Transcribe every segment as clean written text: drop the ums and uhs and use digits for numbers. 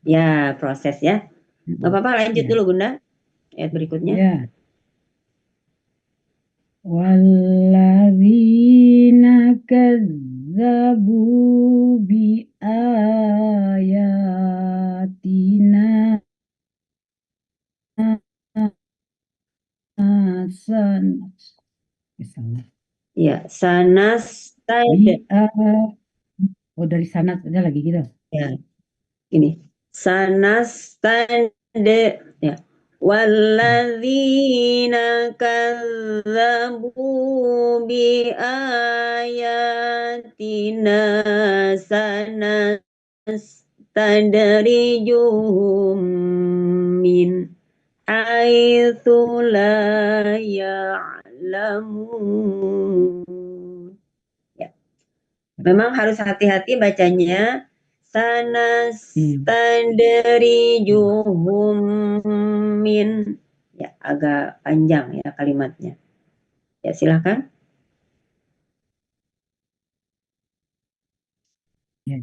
Ya, proses ya. Nggak apa-apa, lanjut Ya, dulu Bunda. Ayat berikutnya. ya. Walladzina kadzabu bi ayatina hasan. Misalnya, Ya, sanastad. bi oh dari sana ada lagi gitu. Ya, ini. Sanastad. Ya. Walladzina kadzabu bi ayatina sanastadrijuhum min haitsu la ya'lamun. Ya, memang harus hati-hati bacanya. Hmm. Sanastadrijuhum min. Ya, agak panjang ya kalimatnya. Ya, silakan. Ya.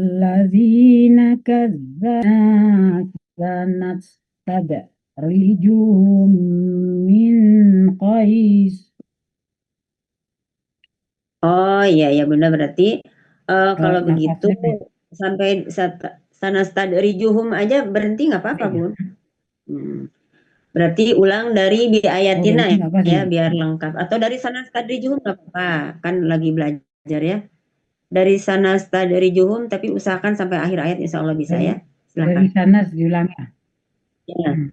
Walladzina kadzdzanat tadrijuhum min qais. Oh iya ya Bunda, berarti kalau begitu Nafasnya nih. sampai sanastadrijuhum aja berhenti nggak apa-apa Iya. Bun. Hmm. Berarti ulang dari bi Oh ayatina berarti nggak apa ya nih. biar lengkap. Atau dari sanastadrijuhum nggak apa-apa, kan lagi belajar ya. Dari sanastadrijuhum tapi usahakan sampai akhir ayat insya Allah bisa Dari ya. dari Silakan. sana diulangi. Ya. Hmm.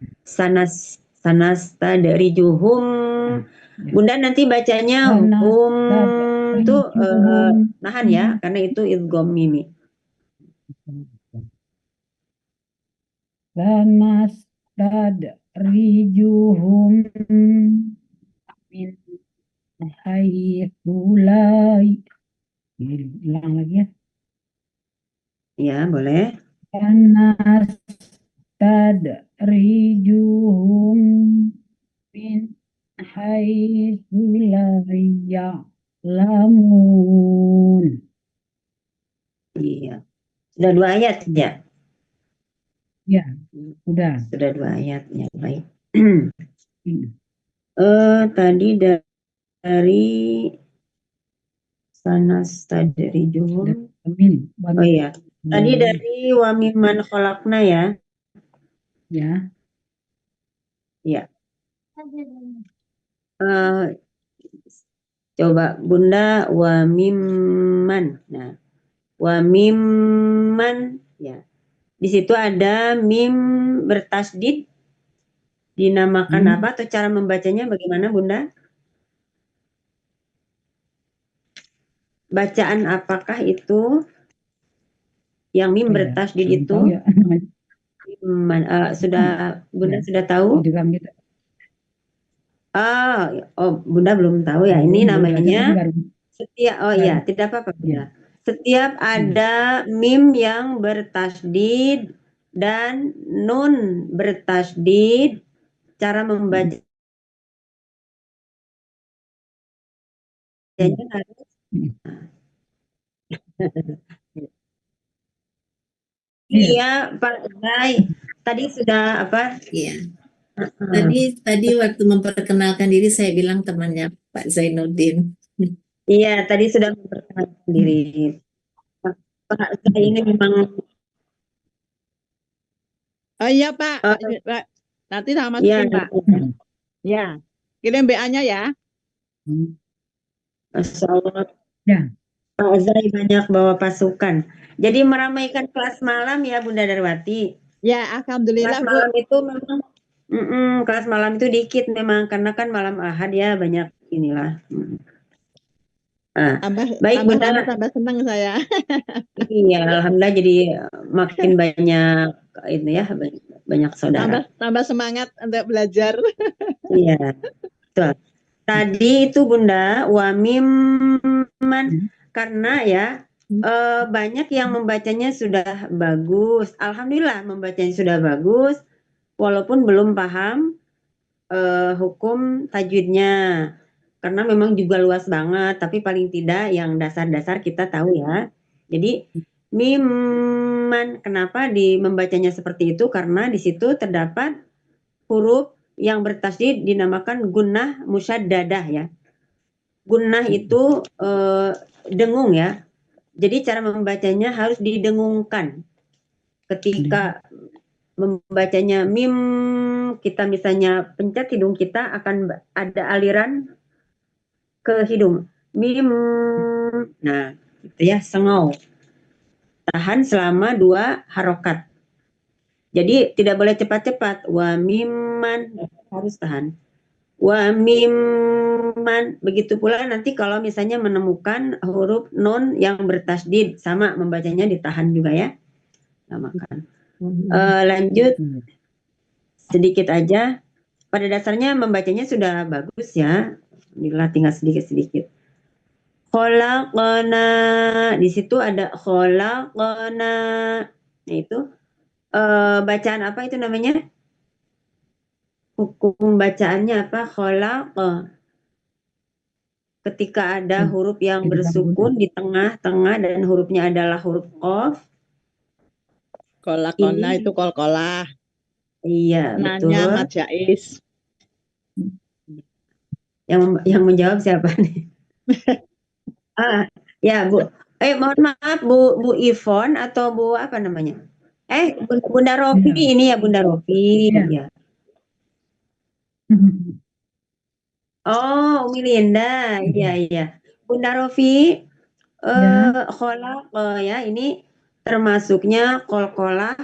Sanastadrijuhum. Nah, ya. Bunda nanti bacanya Sana hum tuh tadrijuhum nahan ya karena itu idgham mimi. sana tadrijuhum min haitsu la hilang lagi ya. Ya, boleh. Panas tadrijuhum min haitsu la ya'lamun. Iya. Sudah 2 ayat ya? Ya, udah. Sudah 2 ayat ya, baik. Hmm. Tadi dari sanastadrijuhum. Min, Oh wamin, iya. Tadi dari wa mimman khalaqna ya. ya. Iya. Eh, coba Bunda wa mimman. Nah, wa mimman ya. Di situ ada mim bertasdid dinamakan Hmm. apa atau cara membacanya bagaimana Bunda? Bacaan apakah itu yang mim Apa ya? bertasdid Belum tahu itu? ya namanya. Sudah Bunda Ya, sudah tahu? idgham gitu. Ah, oh Bunda belum tahu ya. Ini Belum belajar namanya lagi baru setiap, oh iya, baru. tidak apa-apa Bunda. Ya. Setiap Hmm. ada mim yang bertasdid dan nun bertasdid, cara Hmm. membacanya Hmm. harus. Hmm. Iya. Iya, Pak Zai. Tadi sudah apa? Iya, tadi Hmm. tadi waktu memperkenalkan diri saya bilang temannya Pak Zainuddin. Iya, tadi sudah memperkenalkan diri. Pak Zai ini memang Oh iya Pak, eh, Pak. Nanti sama ya, masukin Pak. Hmm. Ya, kirim BA-nya ya. Hmm. Masya Allah, Ya. Pak Zai banyak bawa pasukan. Jadi meramaikan kelas malam ya Bunda Darwati. Ya, Kelas alhamdulillah Bu. malam itu memang, kelas malam itu dikit memang karena kan malam Ahad ya banyak inilah. Nah, Tambah baik tambah Bunda. lama tambah senang saya. Iya, alhamdulillah jadi makin banyak itu ya, banyak saudara. Tambah tambah semangat untuk belajar. Iya, betul. Tadi itu Bunda, wamiman Hmm. karena ya banyak yang membacanya sudah bagus. Alhamdulillah membacanya sudah bagus, walaupun belum paham hukum tajwidnya. Karena memang juga luas banget, tapi paling tidak yang dasar-dasar kita tahu ya. Jadi miman, kenapa membacanya seperti itu? Karena di situ terdapat huruf yang bertasydid dinamakan gunnah musyaddadah ya. Gunnah itu dengung ya. Jadi cara membacanya harus didengungkan. Ketika membacanya mim, kita misalnya pencet hidung kita akan ada aliran ke hidung. Mim. Nah, itu ya, sengau. Tahan selama 2 harokat. Jadi tidak boleh cepat-cepat. Wa mimman, harus tahan. Wa mimman. Begitu pula nanti kalau misalnya menemukan huruf nun yang bertasydid, sama membacanya ditahan juga ya. Namakan. Lanjut sedikit aja. Pada dasarnya membacanya sudah bagus ya. Inilah tinggal sedikit-sedikit. Kholaqna, di situ ada kholaqna. Nah itu bacaan apa itu namanya? Hukum bacaannya apa? Kholaq. Ketika ada huruf yang bersukun di tengah-tengah dan hurufnya adalah huruf qaf. Kolakona Ini- itu kol-kolah. Iya, betul. Nanya mad jaiz. Yang menjawab siapa nih? Ya Bu. Mohon maaf Bu Ivon atau Bu apa namanya? Bunda Rofi Iya. ini ya Bunda Rofi. Iya. Ya. Oh, Umi Linda. Iya, iya. Bunda Rofi, Ya. kholaq ya ini termasuknya kolkolah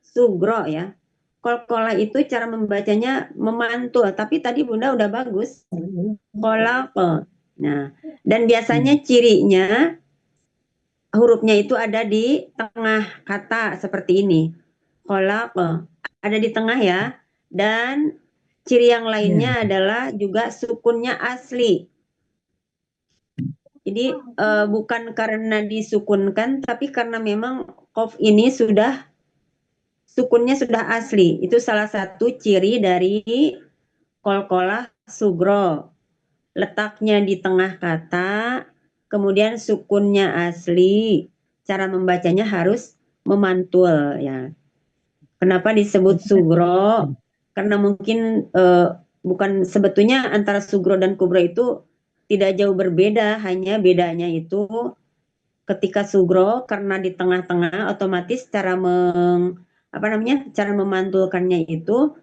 sugro ya. Kolkolah itu cara membacanya memantul, tapi tadi Bunda udah bagus. Kholaq. Nah, dan biasanya cirinya hurufnya itu ada di tengah kata seperti ini. Kholaq ada di tengah ya. Dan ciri yang lainnya adalah juga sukunnya asli. Jadi bukan karena disukunkan, tapi karena memang qaf ini sukunnya sudah asli. Itu salah satu ciri dari kolkolah sugro. Letaknya di tengah kata, kemudian sukunnya asli. Cara membacanya harus memantul ya. Kenapa disebut sugro? Karena mungkin bukan, sebetulnya antara sugro dan kubro itu tidak jauh berbeda, hanya bedanya itu ketika sugro karena di tengah-tengah otomatis cara cara memantulkannya itu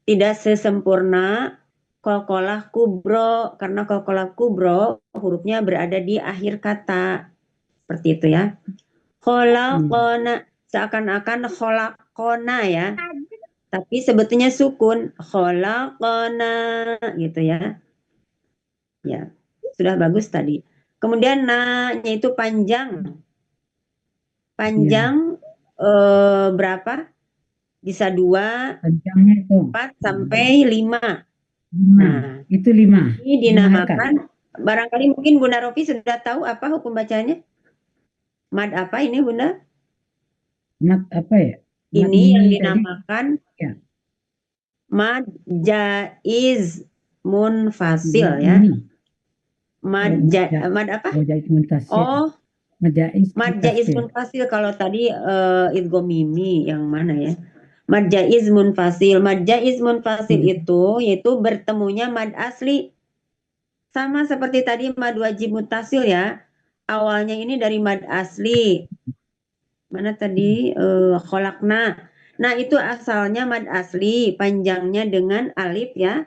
tidak sesempurna kolkolah kubro, karena kolkolah kubro hurufnya berada di akhir kata. Seperti itu ya. Kholaqona, seakan-akan kholaqona ya. Tapi sebetulnya sukun. Kholaqona gitu ya. Ya, sudah bagus tadi. Kemudian na-nya itu panjang. Panjang berapa? Bisa 2, Panjangnya itu 4 sampai 5. 5. Nah, Itu 5. ini dinamakan, barangkali mungkin Bunda Rofi sudah tahu apa hukum bacanya? Mad apa ini Bunda? Mad apa ya? Mad Ini yang tadi. dinamakan Ya. mad jaiz munfasil ya. Mad apa? Jaiz munfasil. Oh, Mad jaiz mad jaiz munfasil. Kalau tadi idgham mimi yang mana ya? Mad jaiz munfasil. Mad jaiz munfasil itu yaitu bertemunya mad asli. Sama seperti tadi mad wajib mutasil ya. Awalnya ini dari mad asli. Mana tadi kholakna. Nah, itu asalnya mad asli, panjangnya dengan alif ya.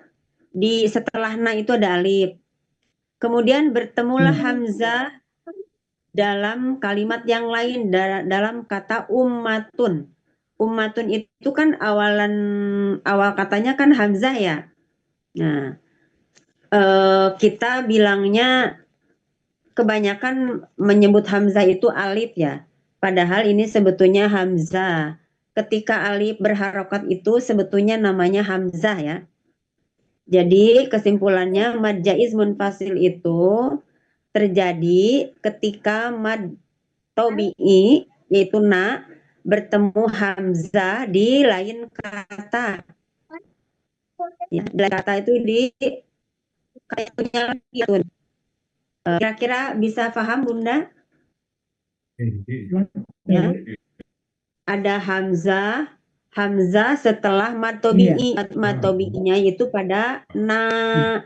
Di setelah na itu ada alif. Kemudian bertemulah hamzah dalam kalimat yang lain, dalam kata ummatun. Ummatun itu kan awal katanya kan hamzah ya. Nah, kita bilangnya kebanyakan menyebut hamzah itu alif ya. Padahal ini sebetulnya hamzah. Ketika alif berharokat itu sebetulnya namanya hamzah ya. Jadi kesimpulannya mad jaiz munfasil itu terjadi ketika mad tabi'i yaitu na bertemu hamzah di lain kata. Ya, lain kata itu di kayaknya gitu. Kira-kira bisa paham Bunda? Ya. Ada hamzah, hamzah setelah Iya. matobi'i, matobi'inya itu pada na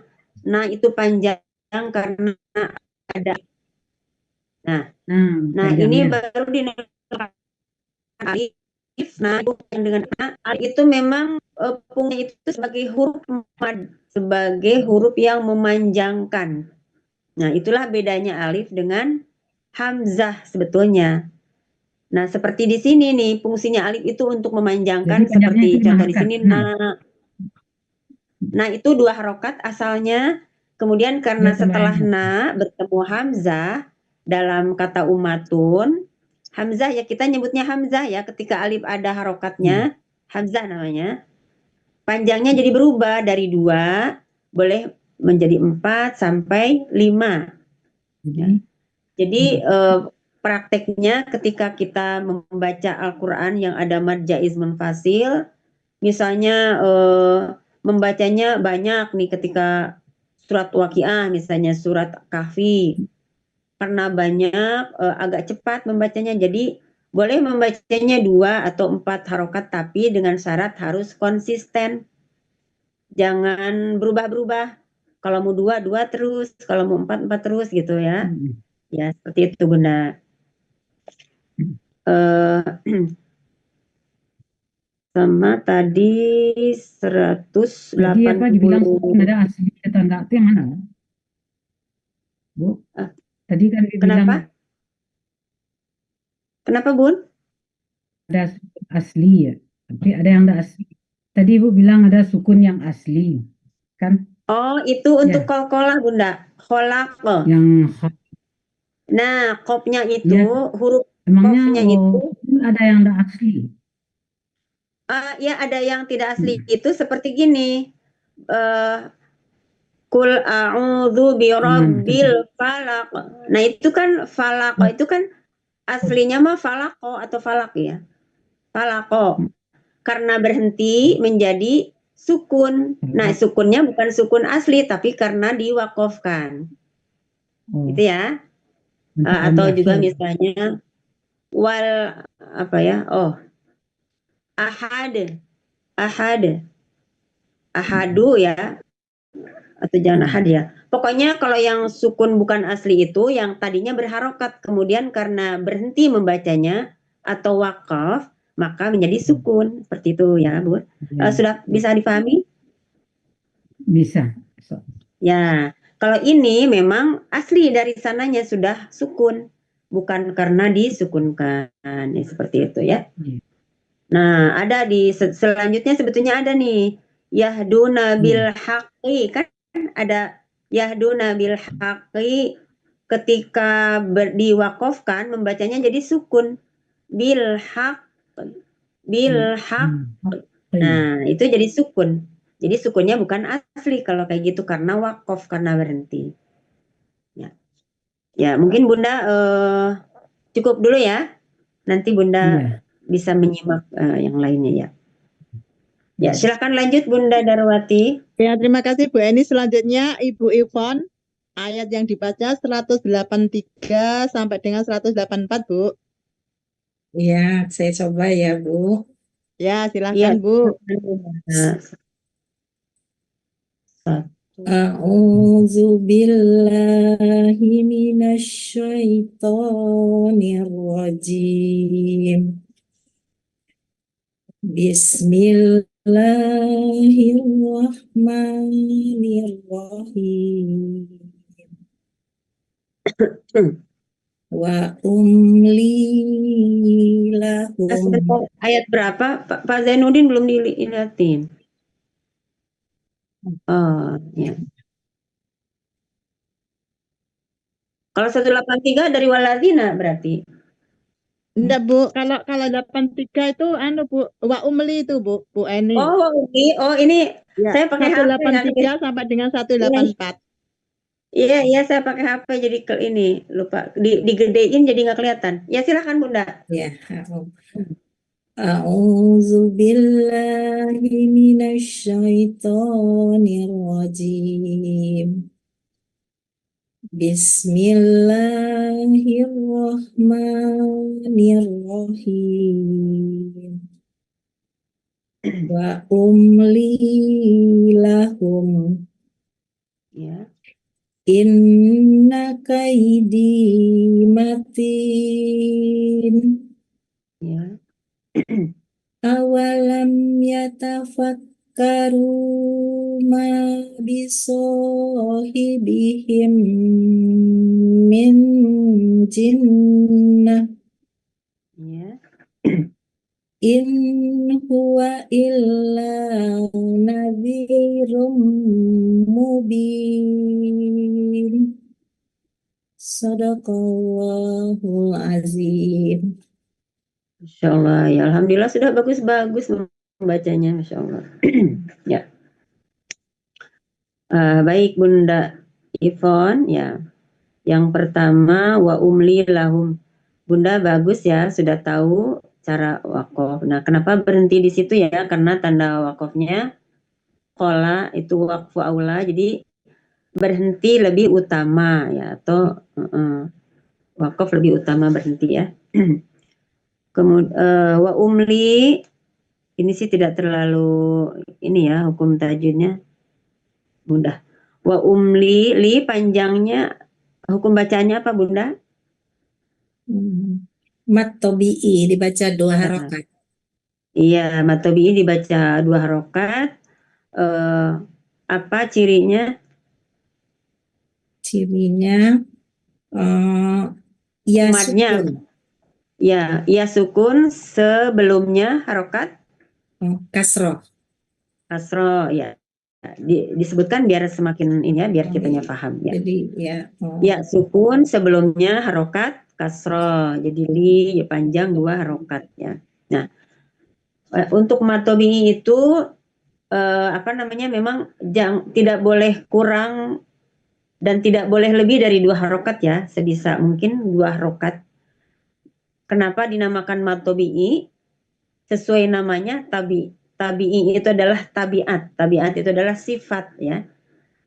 itu panjang karena ada. Nah, Nah, ini panjangnya. baru dinamakan alif. Nah, bukan dengan alif itu memang fungsinya itu sebagai huruf mad, sebagai huruf yang memanjangkan. Nah, itulah bedanya alif dengan hamzah sebetulnya. Nah, seperti di sini nih, fungsinya alif itu untuk Jadi memanjangkan panjangnya seperti itu 5 contoh di harokat. sini Nah, itu 2 harokat asalnya. Kemudian karena Dia setelah tambahin. na bertemu hamzah dalam kata umatun, hamzah ya kita nyebutnya hamzah ya ketika alif ada harokatnya, hamzah namanya. Panjangnya jadi berubah dari 2 boleh menjadi 4 sampai 5. Ya. Jadi prakteknya ketika kita membaca Al-Quran yang ada mad jaiz munfasil, misalnya membacanya banyak nih ketika surat Waqiah, misalnya surat Kahfi, karena banyak agak cepat membacanya, jadi boleh membacanya 2 atau 4 harokat, tapi dengan syarat harus konsisten, jangan berubah-berubah. Kalau mau 2 terus, kalau mau 4 terus gitu ya. Ya seperti itu Bunda. Sama tadi 180. Tadi apa dibilang ada asli atau enggak itu yang mana, Bu? Tadi kan dibilang Kenapa? Kenapa Bun? ada sukun asli ya, tapi ada yang enggak asli. Tadi Ibu bilang ada sukun yang asli, kan? Oh, itu untuk Ya, qalqalah Bunda. Kholaqah. yang Nah, qofnya itu, ya, huruf emangnya qofnya itu, sukun ada yang enggak asli. ya ada yang tidak asli. Itu seperti gini. Eh, Kul a'udzu birabbil falaq. Nah, itu kan falaq itu kan aslinya mah falaqo atau falak ya. Falaqo. Karena berhenti menjadi sukun. Nah, sukunnya bukan sukun asli tapi karena diwakofkan. Gitu ya. Atau juga misalnya wal apa ya? Oh, ahad. Ahad. Ahadu ya, atau jangan ahad ya. Pokoknya kalau yang sukun bukan asli itu yang tadinya berharokat kemudian karena berhenti membacanya atau wakaf maka menjadi sukun seperti itu ya Bu. Sudah bisa dipahami? Bisa. Ya, kalau ini memang asli dari sananya sudah sukun, bukan karena disukunkan. Ya, seperti itu ya. Nah, ada di selanjutnya sebetulnya ada nih yahduna bil haqqi, kan ada yahduna bil haqqi ketika diwakofkan membacanya jadi sukun bil haq bil haq. Nah, itu jadi sukun. Jadi sukunnya bukan asli kalau kayak gitu karena wakof, karena berhenti. Ya, ya mungkin Bunda cukup dulu ya. Nanti Bunda bisa menyimak yang lainnya ya. Ya, silakan lanjut Bunda Darwati. Ya, terima kasih Bu Eni. Selanjutnya Ibu Ivon, ayat yang dibaca 183 sampai dengan 184, Bu. Ya, saya coba ya, Bu. Ya, Iya. silakan Bu. A'udzu billahi minasyaitonir rajim. Bismillahirrahmanirrahim. Wa umli lahum. Ayat berapa? Pak Zainuddin belum dilihatin. Oh, ya. Kalau 183 dari waladina berarti. Enggak, Bu. Kalau 83 itu Bu, wa umli itu Bu Eni. Oh, ini ya, saya pakai HP 183 sampai dengan 184. Iya, saya pakai HP jadi ini lupa digedein jadi nggak kelihatan. Ya silakan Bunda. Ya, A'udzu billahi minasyaitonir rajim. Bismillahirrahmanirrahim. Wa umli lahum Ya. inna kaidi matin. Ya. Awalam yatafakkaru ma bisohibihim min jinnah Ya. in huwa illa nadhirum mubin. Sadaqallahul azim. Masya Allah, ya Alhamdulillah sudah bagus-bagus membacanya, Masya Allah. Ya. Baik Bunda Ivon, ya. Yang pertama wa umli lahum. Bunda bagus ya, sudah tahu cara wakaf. Nah, kenapa berhenti di situ ya? Karena tanda wakafnya qola itu wakfu aula, jadi berhenti lebih utama ya, atau wakaf lebih utama berhenti ya. Kemudian wa umli ini sih tidak terlalu ini ya, hukum tajwidnya mudah. Wa umli, li panjangnya hukum bacaannya apa Bunda? Mat tobi'i dibaca 2 harokat. Iya, mat tobi'i dibaca 2 harokat. Apa cirinya? Cirinya ya Madnya. sukun. Ya sukun sebelumnya harokat Kasroh. kasro ya. Disebutkan biar semakin ini ya, biar kitanya paham ya. Jadi ya. Ya sukun sebelumnya harokat kasro, jadi li ya, panjang 2 harokat ya. Nah, untuk mat tobi'i itu apa namanya, memang tidak boleh kurang dan tidak boleh lebih dari 2 harokat ya, sebisa mungkin 2 harokat. Kenapa dinamakan mat tobi'i? Sesuai namanya, tabi'i itu adalah tabiat. Tabiat itu adalah sifat ya.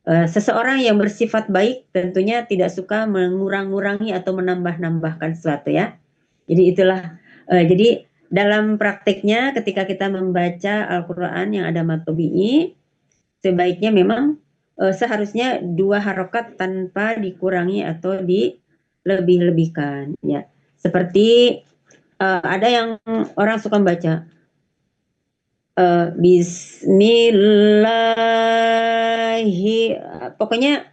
Seseorang yang bersifat baik tentunya tidak suka mengurang-ngurangi atau menambah-nambahkan sesuatu ya. Jadi itulah, jadi dalam prakteknya ketika kita membaca Al-Quran yang ada mat tobi'i, sebaiknya memang seharusnya 2 harokat tanpa dikurangi atau dilebih-lebihkan ya. Seperti ada yang orang suka membaca Bismillahi, pokoknya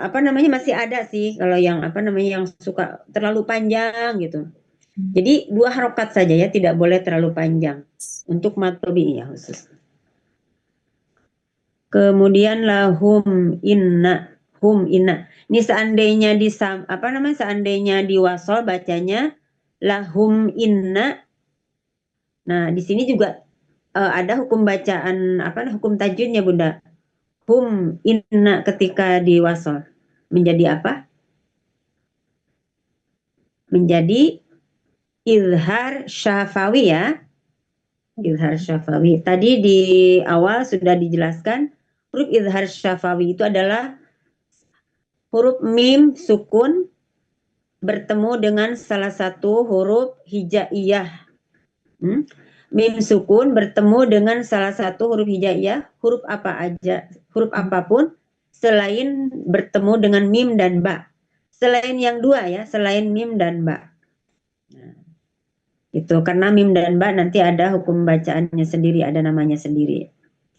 apa namanya, masih ada sih kalau yang apa namanya yang suka terlalu panjang gitu. Jadi 2 harokat saja ya, tidak boleh terlalu panjang untuk mat tobi'i ya khusus. Kemudian lahum inna, hum inna. Ini seandainya seandainya diwasol bacanya lahum inna. Nah, di sini juga ada hukum bacaan hukum tajwidnya Bunda. Hum inna ketika diwasol menjadi apa? Menjadi izhar syafawi ya. Izhar syafawi. Tadi di awal sudah dijelaskan huruf izhar syafawi itu adalah huruf mim sukun bertemu dengan salah satu huruf hijaiyah. Mim sukun bertemu dengan salah satu huruf hijaiyah, huruf apa aja, huruf apapun selain bertemu dengan mim dan ba. Selain yang 2 ya, selain mim dan ba. Nah, itu karena mim dan ba nanti ada hukum bacaannya sendiri, ada namanya sendiri.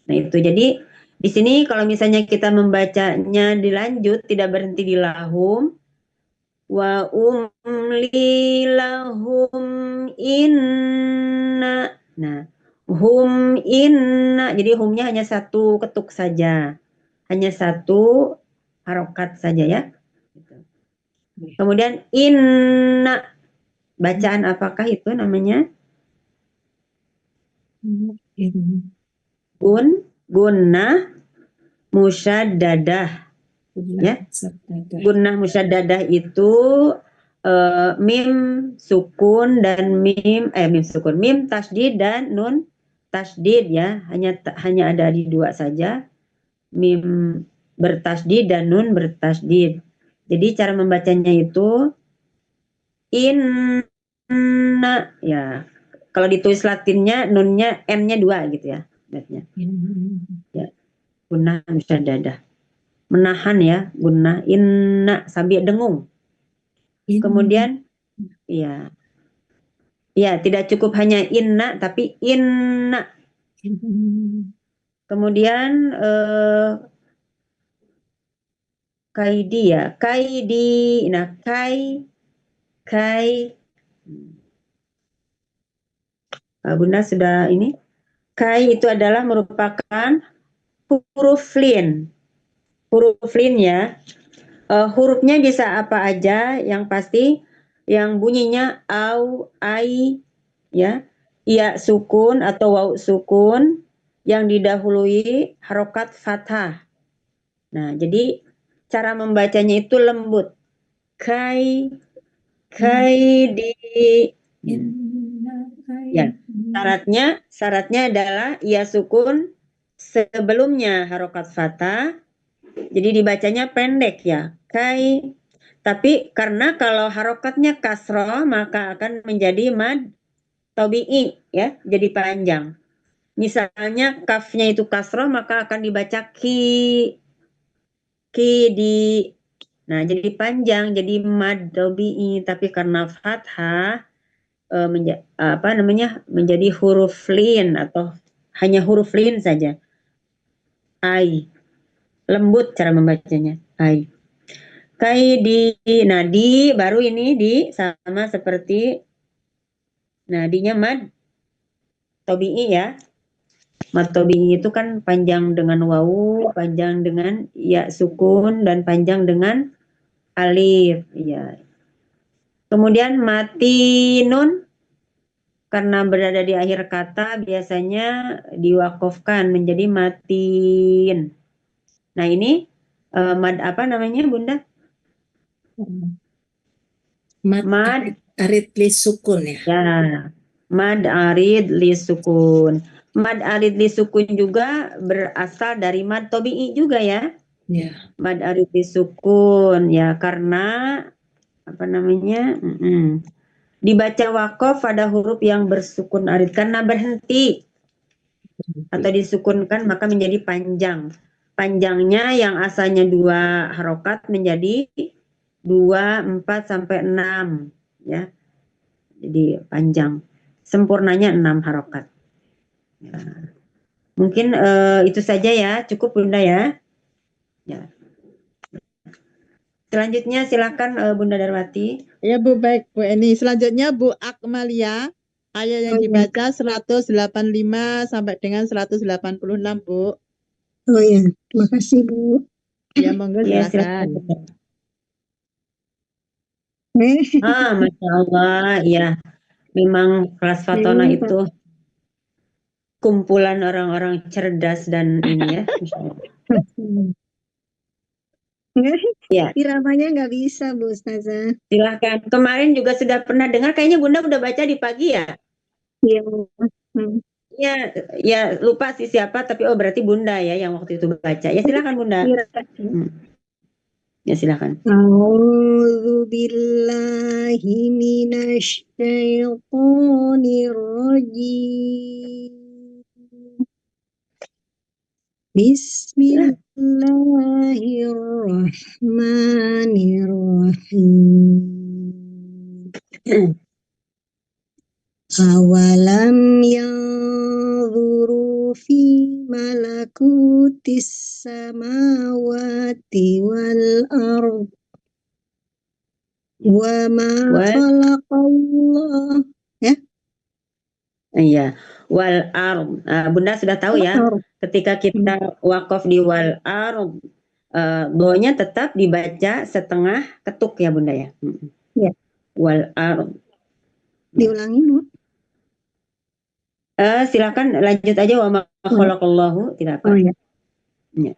Nah, itu jadi di sini kalau misalnya kita membacanya dilanjut tidak berhenti di lahum, wa umli lahum inna. Nah, hum inna, jadi humnya hanya 1 ketuk saja, hanya 1 harokat saja ya. Kemudian inna, bacaan apakah itu namanya? Gunnah musyaddadah ya. Gunnah musyaddadah itu mim sukun dan mim tasydid dan nun tasydid ya, hanya ada di 2 saja, mim bertasydid dan nun bertasydid. Jadi cara membacanya itu inna, ya. Kalau ditulis Latinnya nunnya n-nya 2 gitu ya. Ya. Gunnah musyaddadah. Menahan ya, gunnah inna sambil dengung. Kemudian ya. Ya, tidak cukup hanya inna tapi inna. Kemudian kaidi ya, kaidi. Nah, kai. Bunda sudah ini. Kai itu adalah merupakan huruf lin. Huruf lin ya. Hurufnya bisa apa aja, yang pasti yang bunyinya au, ai, ya, iya sukun atau waw sukun yang didahului harokat fathah. Nah, jadi cara membacanya itu lembut. Kai di. Ya, syaratnya adalah iya sukun sebelumnya harokat fathah. Jadi dibacanya pendek ya. Kai. Tapi karena kalau harokatnya kasroh maka akan menjadi mad tabi'i ya, jadi panjang. Misalnya kafnya itu kasroh maka akan dibaca ki di. Nah, jadi panjang, jadi mad tabi'i. Tapi karena fathah menjadi huruf lin atau hanya huruf lin saja. Ai. Lembut cara membacanya. Ai. Kai di. Nah, di baru ini di sama seperti dinya mad tabi'i ya. Mad tabi'i itu kan panjang dengan wawu, panjang dengan ya sukun, dan panjang dengan alif. Ya. Kemudian mati nun karena berada di akhir kata biasanya diwakofkan menjadi matin. Nah, ini mad apa namanya, Bunda? Mad arid li sukun ya. Ya, mad arid li sukun. Mad arid li sukun juga berasal dari mad tabi'i juga ya. Ya. Mad arid li sukun ya, karena apa namanya? Dibaca wakof pada huruf yang bersukun arid karena berhenti atau disukunkan maka menjadi panjang. Panjangnya yang asalnya 2 harokat menjadi 2, 4 sampai 6 ya. Jadi panjang. Sempurnanya 6 harokat. Ya. Mungkin itu saja ya, cukup Bunda ya. Ya. Selanjutnya silakan Bunda Darwati. Ya Bu, baik Bu Eni. Selanjutnya Bu Akmalia. Ayat yang dibaca 185 sampai dengan 186 Bu. Oh ya, terima kasih Bu. Ya monggo Ya, silakan. silakan. Masya Allah, ya. Memang kelas Fatona itu kumpulan orang-orang cerdas dan ini ya. Ya, Iramanya nggak bisa Bu Ustazah. silahkan. Kemarin juga sudah pernah dengar, kayaknya Bunda udah baca di pagi ya? Iya. Ya lupa sih siapa, tapi berarti Bunda ya yang waktu itu baca. Ya silakan Bunda. Ya silakan. A'udzu billahi minasy syaithanir rajim. Bismillahirrahmanirrahim. Awalam yanzuru fi malakutis samawati wal ard wa ma khalaqallah. Iya, wal ard. Bunda sudah tahu ya, ketika kita wakaf di wal ard, bawahnya tetap dibaca setengah ketuk ya Bunda ya. Ya. Wal ard. Diulangi Bu. Silakan lanjut aja, wa ma khalaqallahu, tidak apa. Oh ya. Ya.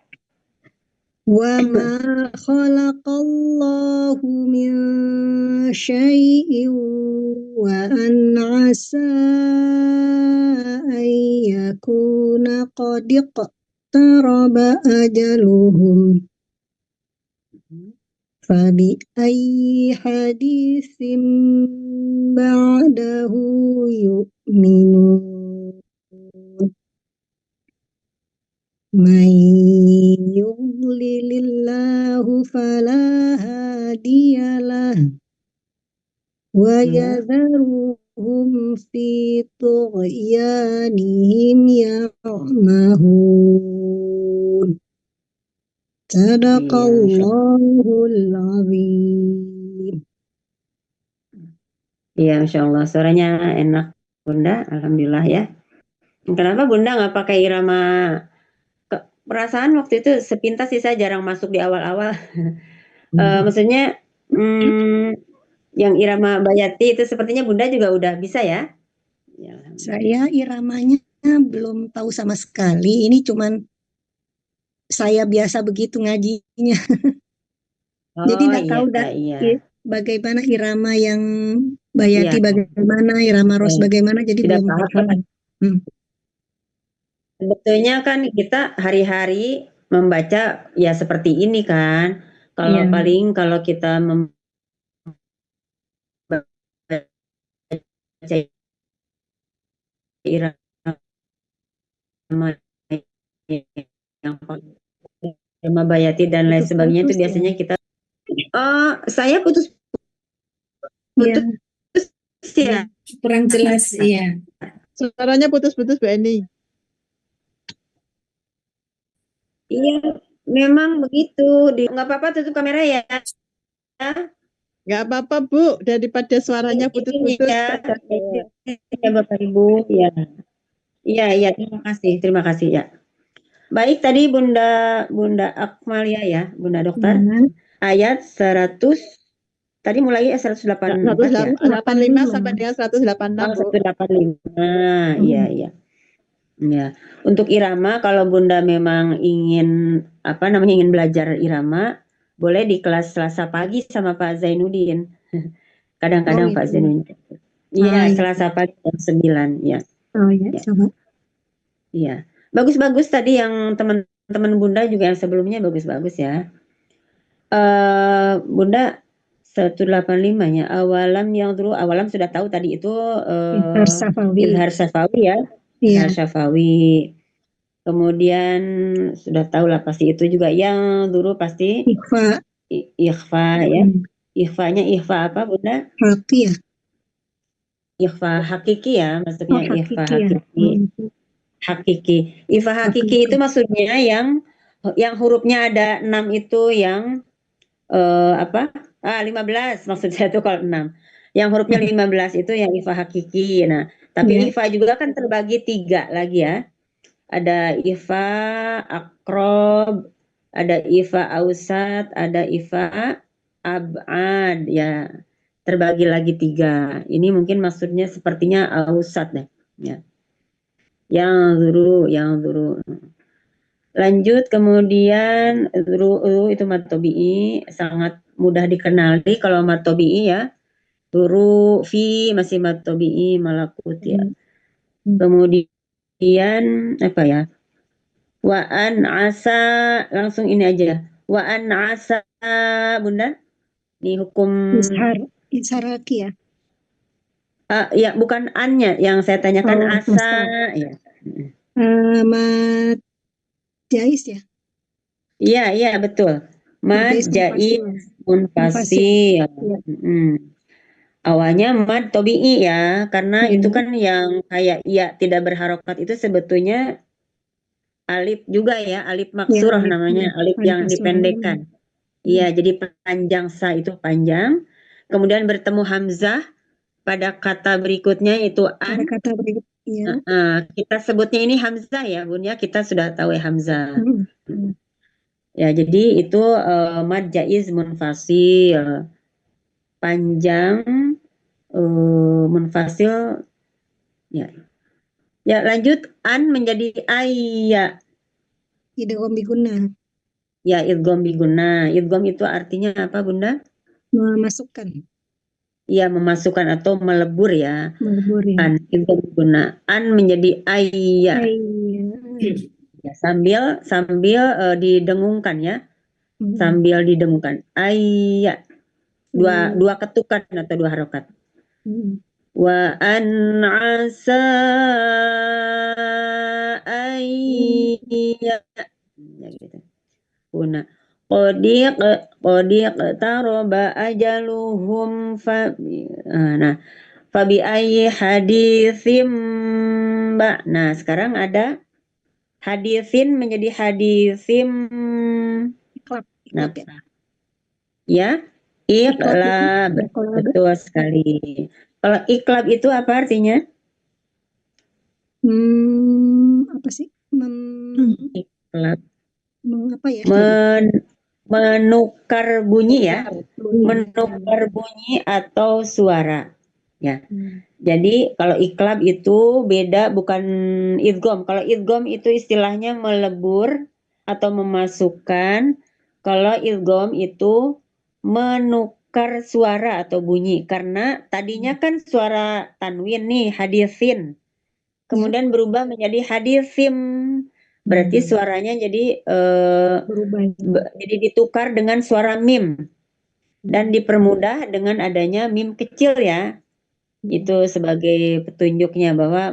Wa ma khalaqallahu min syai'in wa an asa an yakuna qad iqtaraba ajaluhum fabi ayyi hadisim ba'dahu yu'minun man yudlilillahu fala hadiyalah wa yadharuhum fi tughyanihim ya'mahun. Sadaqallahul azim. Iya, Masya Allah. Suaranya enak, Bunda. Alhamdulillah ya. Kenapa Bunda nggak pakai irama? Perasaan waktu itu sepintas sih saya jarang masuk di awal-awal. Maksudnya yang irama Bayati itu sepertinya Bunda juga udah bisa ya? Ya, Saya iramanya belum tahu sama sekali. Ini cuman saya biasa begitu ngajinya. Jadi nggak tahu bagaimana irama yang Bayati bagaimana, irama Ros bagaimana, jadi Tidak belum paham. hafal. Sebetulnya kan kita hari-hari membaca ya seperti ini kan. Kalau Iya. paling kalau kita membaca irama yang irama Bayati dan lain sebagainya itu biasanya kita saya putus ya. Kurang jelas, iya. Suaranya putus-putus Bu Eni. Iya, memang begitu. Nggak apa-apa, tutup kamera ya. Nggak apa-apa Bu, daripada suaranya putus-putus. Ya, Bapak Ibu. Ya. Iya, terima kasih ya. Baik, tadi Bunda Akmalia ya, Bunda Dokter. Ayat 100, tadi mulai 184 ya. 185 sampai dengan 186 Bu. 185, iya. Ya, untuk irama kalau Bunda memang ingin ingin belajar irama, boleh di kelas Selasa pagi sama Pak Zainuddin. Kadang-kadang Pak Zainuddin. Iya, Selasa pagi jam 9 ya. Oh iya, coba. Iya. Bagus-bagus tadi yang teman-teman Bunda juga yang sebelumnya bagus-bagus ya. Bunda 185-nya awalam sudah tahu tadi itu Izhar Safawi ya. Iya. Syafawi. Kemudian sudah tahu lah pasti itu juga yang dulu pasti ikhfa ya. Ikhfanya ikhfa apa Bunda? Hakiki ya. Ikhfa hakiki ya, maksudnya ikhfa hakiki. Hakiki. Ikhfa hakiki itu maksudnya yang hurufnya ada 6 itu yang 15 maksud saya itu kalau 6. Yang hurufnya 15 itu yang ikhfa hakiki. Nah, tapi ikhfa juga kan terbagi 3 lagi ya. Ada ikhfa akrob, ada ikhfa ausat, ada ikhfa ab'ad ya. Terbagi lagi 3. Ini mungkin maksudnya sepertinya ausat deh ya. Yang dulu. Lanjut kemudian itu mad tabi'i sangat mudah dikenali kalau mad tabi'i ya. Duru fi masih mad tabi'i malakut ya. Kemudian apa ya? Wa an asa langsung ini aja. Wa an asa Bunda. Ini hukum Izharaki ya. Ya bukan annya yang saya tanyakan asa ya. Mad jais ya. Iya betul. Mad jais munfasil. Awalnya mad tabi'i ya, karena itu kan yang kayak ya tidak berharokat itu sebetulnya alif juga ya, alif maksurah namanya, alif yang dipendekkan. Iya, jadi panjang sa itu panjang. Kemudian bertemu hamzah pada kata berikutnya itu an. Pada kata berikut, iya. Kita sebutnya ini hamzah ya, Bun ya, kita sudah tahu ya hamzah. Ya, jadi itu mad jaiz munfasil. Panjang munfasil ya. Ya, lanjut an menjadi ayya. Idgham biguna. Ya, idgham biguna. Idgham itu artinya apa, Bunda? Memasukkan. Ya, memasukkan atau melebur ya. Melebur ya. An idgham biguna. An menjadi ayya. Ya, sambil didengungkan ya, sambil didengungkan. Ayya, dua ketukan atau dua harokat. Wa an asa ayya, ya gitu. Una qodiq taroba ajaluhum nah fabi ayyi haditsim nah sekarang ada hadisin menjadi hadisim. Iklab, Nah, iklab ya. ya, iklab, Iklab. betul sekali. Kalau iklab itu apa artinya? Apa sih? Iklab. Apa ya? Menukar bunyi ya, Bunyi. menukar bunyi atau suara. Ya. Jadi kalau iklab itu beda, bukan idgham. Kalau idgham itu istilahnya melebur atau memasukkan. Kalau idgham itu menukar suara atau bunyi. Karena tadinya kan suara tanwin nih, hadisin. Kemudian berubah menjadi hadisim. Berarti suaranya jadi Berubah. jadi ditukar dengan suara mim. Dan dipermudah dengan adanya mim kecil ya. Itu sebagai petunjuknya bahwa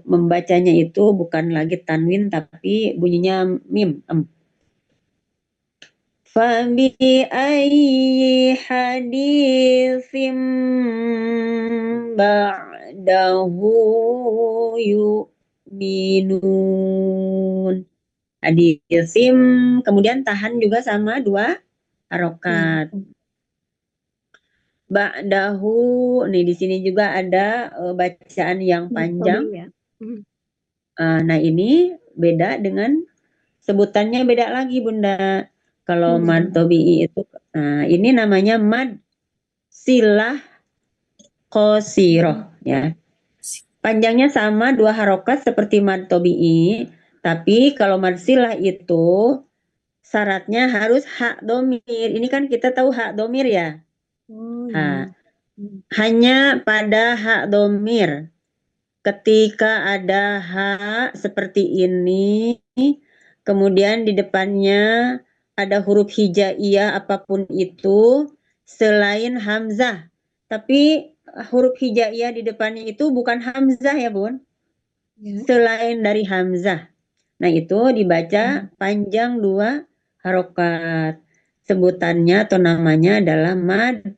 membacanya itu bukan lagi tanwin tapi bunyinya mim. Fabi ayyi haditsim ba'dahu yu'minun. Haditsim kemudian tahan juga sama dua harokat. Ba'dahu, nih di sini juga ada bacaan yang panjang. Ya. Nah ini beda dengan sebutannya beda lagi Bunda. Kalau mad tobi'i itu, nah ini namanya mad silah qasiroh ya. Panjangnya sama dua harokat seperti mad tobi'i, tapi kalau mad silah itu syaratnya harus hak domir. Ini kan kita tahu hak domir ya. Hanya pada hak domir. Ketika ada hak seperti ini, kemudian di depannya ada huruf hijaiyah apapun itu selain hamzah. Tapi huruf hijaiyah di depannya itu bukan hamzah ya Bun. Selain dari hamzah. Nah itu dibaca panjang dua harokat. Sebutannya atau namanya adalah mad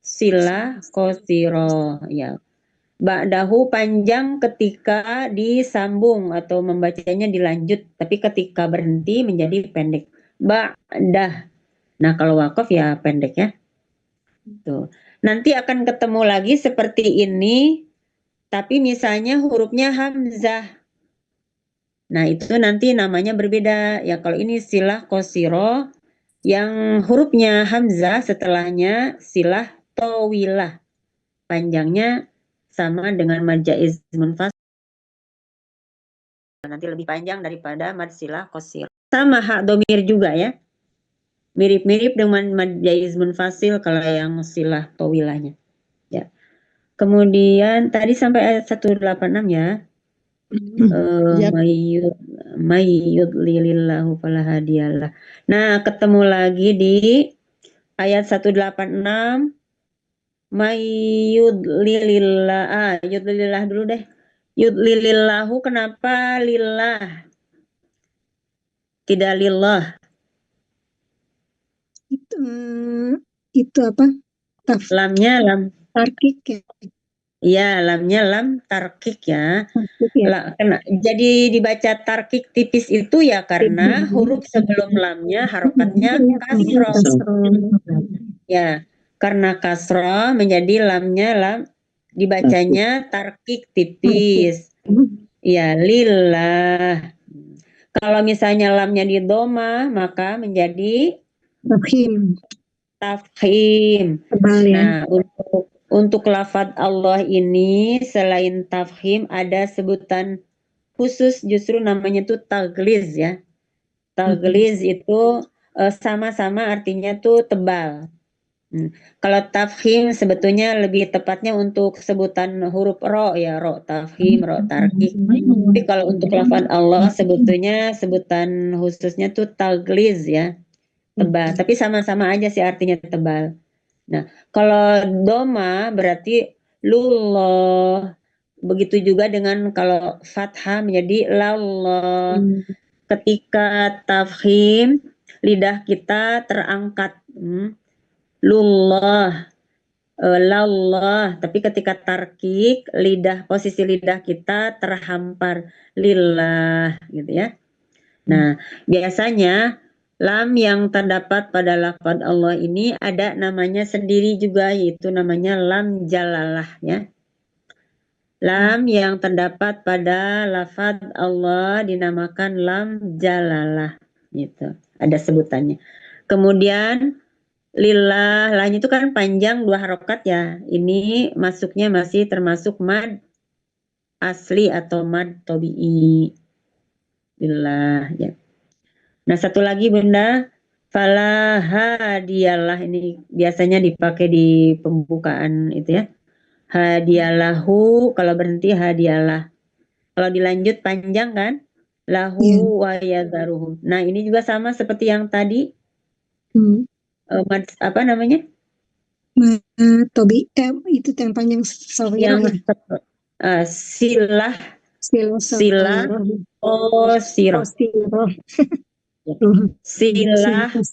silah qasiroh ya. Ba'dahu panjang ketika disambung atau membacanya dilanjut, tapi ketika berhenti menjadi pendek. Ba'dah. Nah, kalau wakaf ya pendek ya. Tuh. Nanti akan ketemu lagi seperti ini, tapi misalnya hurufnya hamzah. Nah, itu nanti namanya berbeda. Ya, kalau ini silah qasiro yang hurufnya hamzah setelahnya silah tawilah. Panjangnya sama dengan mad jaiz munfasil, nanti lebih panjang daripada mad silah qasir. Sama hak domir juga ya. Mirip-mirip dengan mad jaiz munfasil kalau yang silah tawilahnya. Ya. Kemudian tadi sampai ayat 186 ya. Mayyudlilillahu falahadiyalah. Nah, ketemu lagi di ayat 186. Yudlilillah dulu deh. Yudlilillahu kenapa lillah? Tidak lillah. Itu apa? Lamnya lam Tarkik ya. Iya, lamnya lam tarkik ya. Jadi dibaca tarkik tipis itu ya karena huruf sebelum lamnya harokatnya kasroh. Ya, karena kasroh menjadi lamnya lam dibacanya tarkik tipis. Ya, lillah. Kalau misalnya lamnya di doma maka menjadi tafkhim. Nah, untuk lafadz Allah ini selain tafkhim ada sebutan khusus justru namanya tuh tagliz ya. Tagliz itu sama-sama artinya tuh tebal. Kalau tafkhim sebetulnya lebih tepatnya untuk sebutan huruf ro ya, ro tafkhim, ro tarkik. Tapi kalau untuk lafaz Allah sebetulnya sebutan khususnya tuh tagliz ya, tebal. Tapi sama-sama aja sih artinya tebal. Nah, kalau doma berarti lullah. Begitu juga dengan kalau fathah menjadi lallah. Ketika tafkhim lidah kita terangkat. Lullah, lallah. Tapi ketika tarkik, posisi lidah kita terhampar lillah, gitu ya. Nah, biasanya lam yang terdapat pada lafaz Allah ini ada namanya sendiri juga, yaitu namanya lam jalalah ya. Lam yang terdapat pada lafaz Allah dinamakan lam jalalah, gitu. Ada sebutannya. Kemudian lillah, lahnya itu kan panjang 2 harokat ya. Ini masuknya masih termasuk mad asli atau mad tobi'i. Lillah ya. Nah, satu lagi Bunda, fala hadiyalah, ini biasanya dipakai di pembukaan itu ya. Hadiyalahu, kalau berhenti hadiyalah. Kalau dilanjut panjang kan? Lahu wa yazaruhu. Nah, ini juga sama seperti yang tadi. Apa namanya? Tobi itu yang panjang Yang silah silah qosiroh. Silah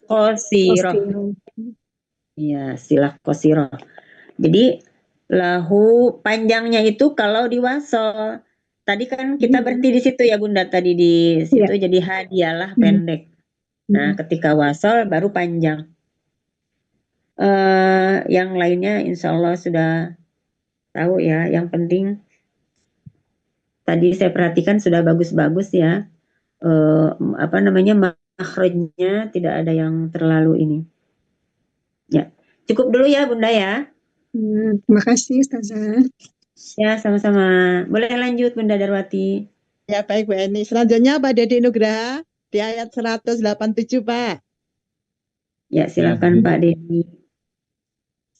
qosiroh. Iya, silah qosiroh. Jadi lahu panjangnya itu kalau diwasol. Tadi kan kita berhenti di situ ya Bunda, tadi di situ jadi hadiyalah pendek. Nah, ketika wasol baru panjang. Yang lainnya insya Allah sudah tahu ya. Yang penting tadi saya perhatikan sudah bagus-bagus ya. Apa namanya, makhrajnya tidak ada yang terlalu ini. Ya, cukup dulu ya Bunda ya. Terima kasih Ustazah. Ya, sama-sama. Boleh lanjut Bunda Darwati. Ya, baik Bu Eni. Selanjutnya Pak Dedi Nugraha di ayat 187, Pak. Ya, silakan Pak Dedi.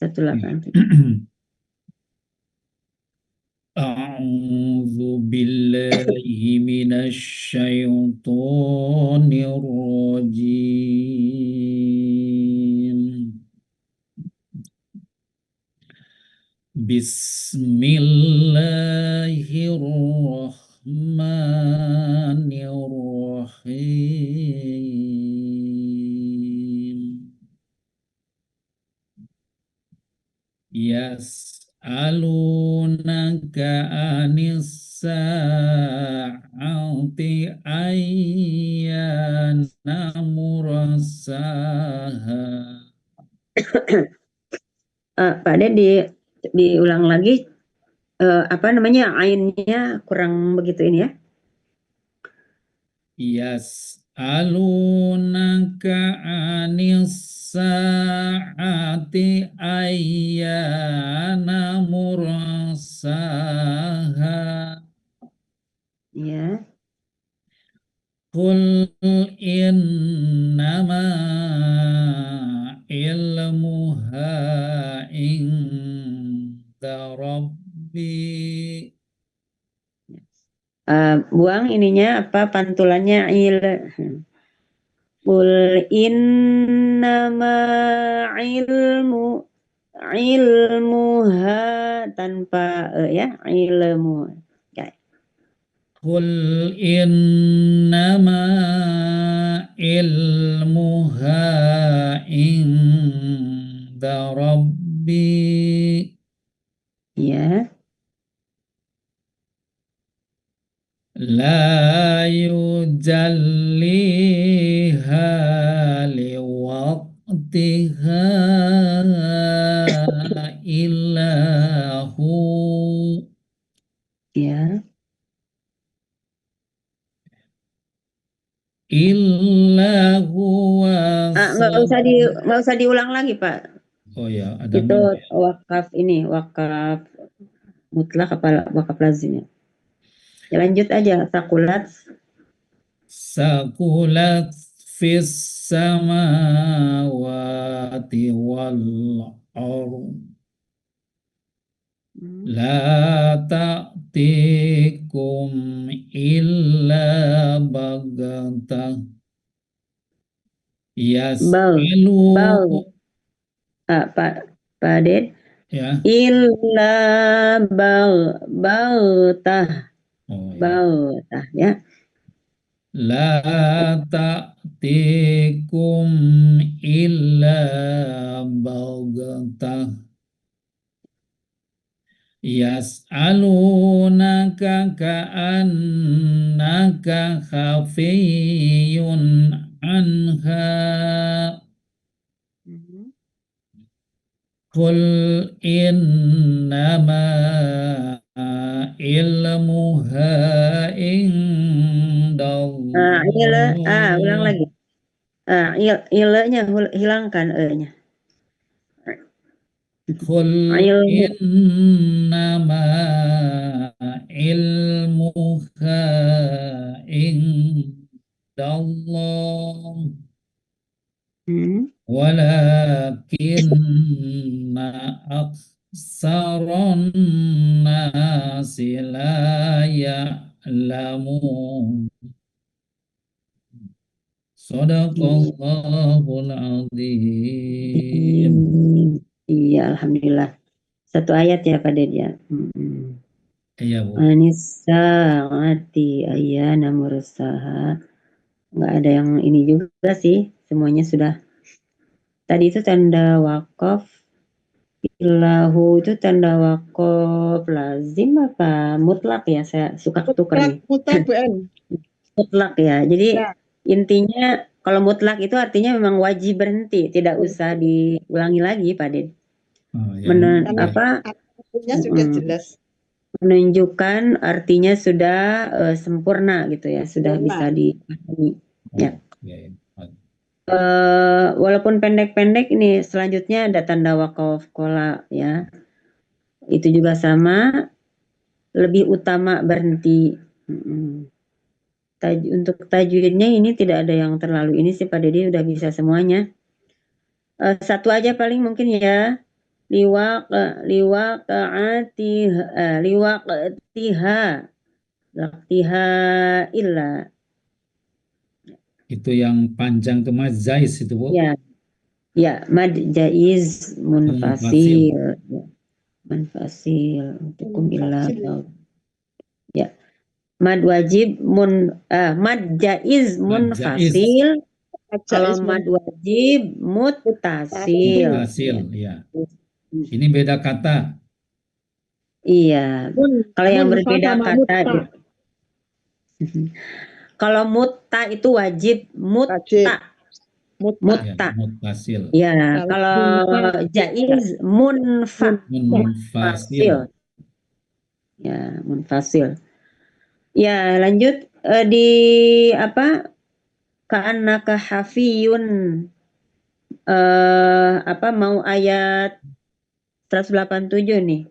187. A'udzu billahi minasy syaithanir rajim. Bismillahirrahmanirrahim. Yas'alunaka anis sa'ati ayyana mursaha. Pak Dedi diulang lagi, apa namanya, ainnya kurang begitu ini ya. Yas'alunaka anis sa'ati ayyana mursaha. Ya. Qul innama ilmuha inda rabbi. Buang ininya apa pantulannya Qul innama ilmuha tanpa ya, ilmu. Ya. Qul innama ilmuha inda rabbi. Ya. La yujalliha liwaqtiha illahu. Ya. Illa huwa. Nggak usah diulang lagi Pak. Oh ya, ada itu wakaf ini, wakaf mutlak apa wakaf lazim ya. Ya lanjut aja. Sakulat fis samawati wal ardh la ta'tikum illa baghtah yas'alu Pak Ded, ya. illa baghtah, Oh ya. baghtah ya. La ta'tikum illa baghtah yas'alunaka ka'annaka khafiyun anha qul innama ilmuha indallah Ulang lagi. Ilnya hilangkan e-nya. qul innama ilmuha indallah walakinna aksaron nasi la ya'lamun. Sadaqallahul azim. Iya, alhamdulillah. Satu ayat ya Pak Ded ya. Iya Bu. Anisa'ati ayyana mursaha. Nggak ada yang ini juga sih. Semuanya sudah. Tadi itu tanda wakaf. Illahu itu tanda wakaf lazim apa mutlak ya? Saya suka tukar nih. Mutlak Bu En. Mutlak ya. Jadi Ya. intinya kalau mutlak itu artinya memang wajib berhenti. Tidak usah diulangi lagi Pak Ded. Oh, ya. Artinya sudah jelas. Menunjukkan artinya sudah sempurna gitu ya, sudah bisa dipahami. Ya. Walaupun pendek-pendek ini selanjutnya ada tanda wakaf kola ya. Itu juga sama, lebih utama berhenti. Untuk tajwidnya ini tidak ada yang terlalu ini sih Pak Dedi udah bisa semuanya. Satu aja paling mungkin ya. Liwaqtiha illa. Itu yang panjang ke mad jaiz itu Bu. Ya, mad jaiz munfasil. Munfasil hukum illa. Ya. Mad wajib mad jaiz munfasil. Kalau mad wajib muttasil. Muttasil, ya. Ini beda kata. Iya. Kalau yang berbeda kata. Kalau mutta itu wajib mutta. Ya, muttasil. Ya, kalau jaiz munfasil. Ya, munfasil. Ya, lanjut di apa? Ka'annaka hafiyun. Mau ayat 187 nih.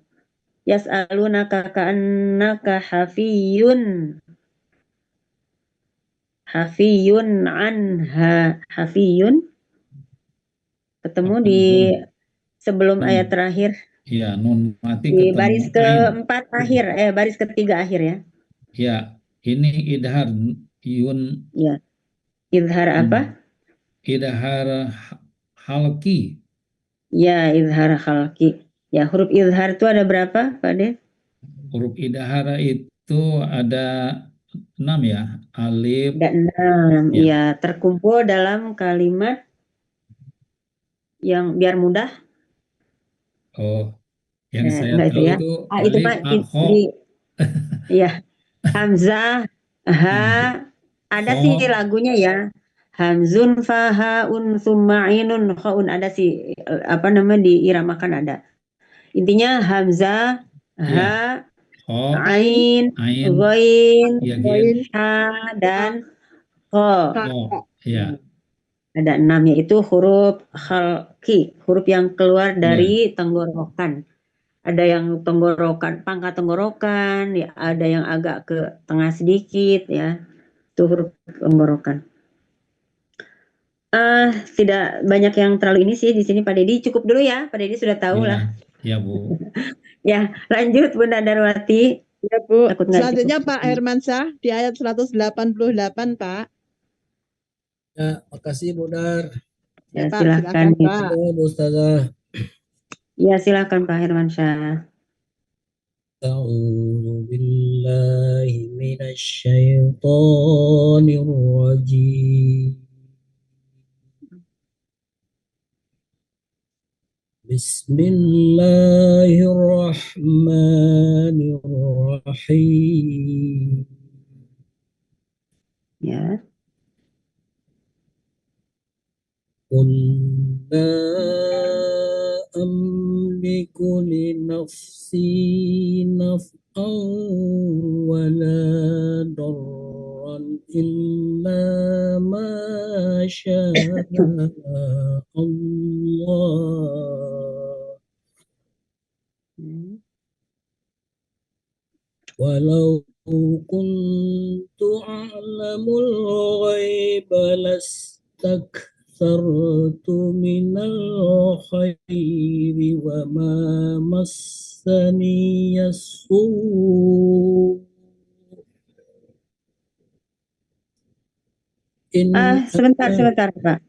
Yas'alunaka ka'annaka hafiyun. Hafiyun anha. Hafiyun. Ketemu di sebelum ayat terakhir. Iya, nun mati di ketemu baris keempat akhir, baris ketiga akhir ya. Ya, ini idhar yun. Ya. Idhar apa? Idhar halki. Ya, idhar halki. Ya, huruf idhar itu ada berapa, Pak De? Huruf idhar itu ada 6 ya. Alif. Ada 6. Ya, terkumpul dalam kalimat yang biar mudah. Oh, yang saya tahu ya. itu Itu Pak iya. Hamzah, ha, ada sih lagunya ya. Hamzun fahaun summa ainun khaun, ada sih diiramakan ada. Intinya hamzah, ha, ain, ghain, ha dan kha. Ya. Ada 6 yaitu huruf khalqi, huruf yang keluar dari tenggorokan. Ada yang tenggorokan, pangkat tenggorokan, ya, ada yang agak ke tengah sedikit ya. Itu huruf tenggorokan. Tidak banyak yang terlalu ini sih di sini Pak Dedi. Cukup dulu ya, Pak Dedi sudah tahu Iya, lah. ya Bu. Ya, lanjut Bunda Darwati. Ya, Bu. Takut nggak Selanjutnya cukup. Pak Hermansyah di ayat 188, Pak. Ya, makasih Bu Dar. Ya, Ya, Pak, silakan. silakan, Pak. Halo Bu Ustazah. Ya, silakan Pak Hermansyah. A'udzu billahi minasyaitonir rajim. Bismillahirrahmanirrahim. Ya. قل لا أملك لنفسي نفعا ولا ضرا إلا ما شاء الله ولو كنت أعلم الغيب لاستكثرت من الخير وما مسني السوء Sebentar Pak.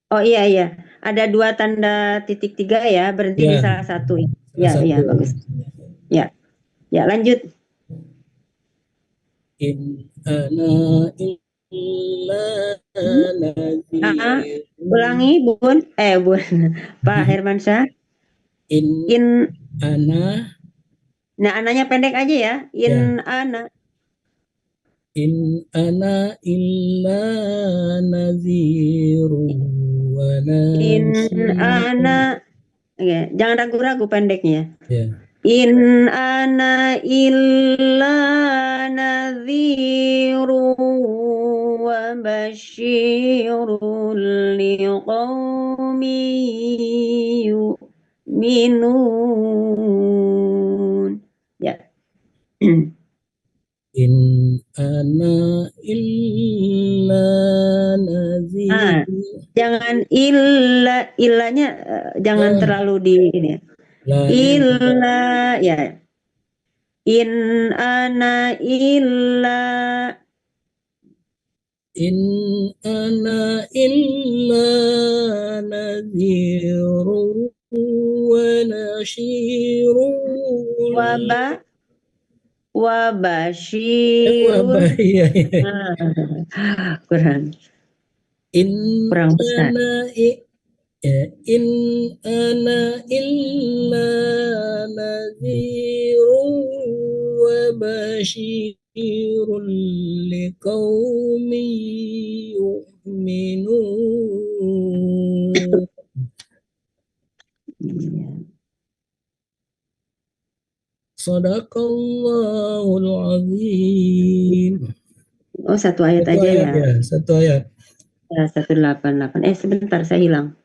Oh iya. Ada 2 tanda titik 3 ya, berhenti di salah satu. Ya, bagus. Ya, lanjut. In ana illa nadhir. Ulangi Bun. Pak Hermansyah. In ana. Nah, ananya pendek aja ya. Ana. In ana illa nadhirun wa ana. Ya, jangan ragu-ragu pendeknya. Ya. In ana illa nadhiru wa basyirul liqaumin yu'minun. Ya. In ana illa nadhir. Jangan illanya jangan terlalu di ini. Illa ya. In ana illa nadhirun wa nasyirun wa basyirun. Kurang besar. In ana illa nadhirun wa basyirun liqaumin yu'minun. Shadaqallahul azim. Oh, satu ayat aja ya. Satu ayat. Ya, 188. Sebentar, saya hilang.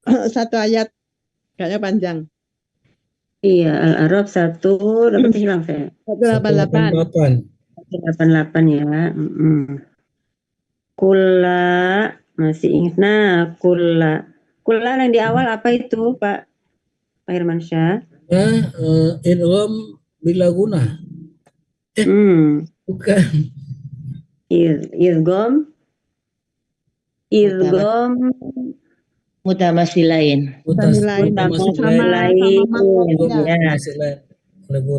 Satu ayat. Kayaknya panjang. Iya, Al-A'raf 1, dapat hilang saya. 188. 188 ya. Kulla, masih ingat. Nah, kulla yang di awal apa itu, Pak Hermansyah? Idgham bila guna. Bukan. Idgham mutamasilain.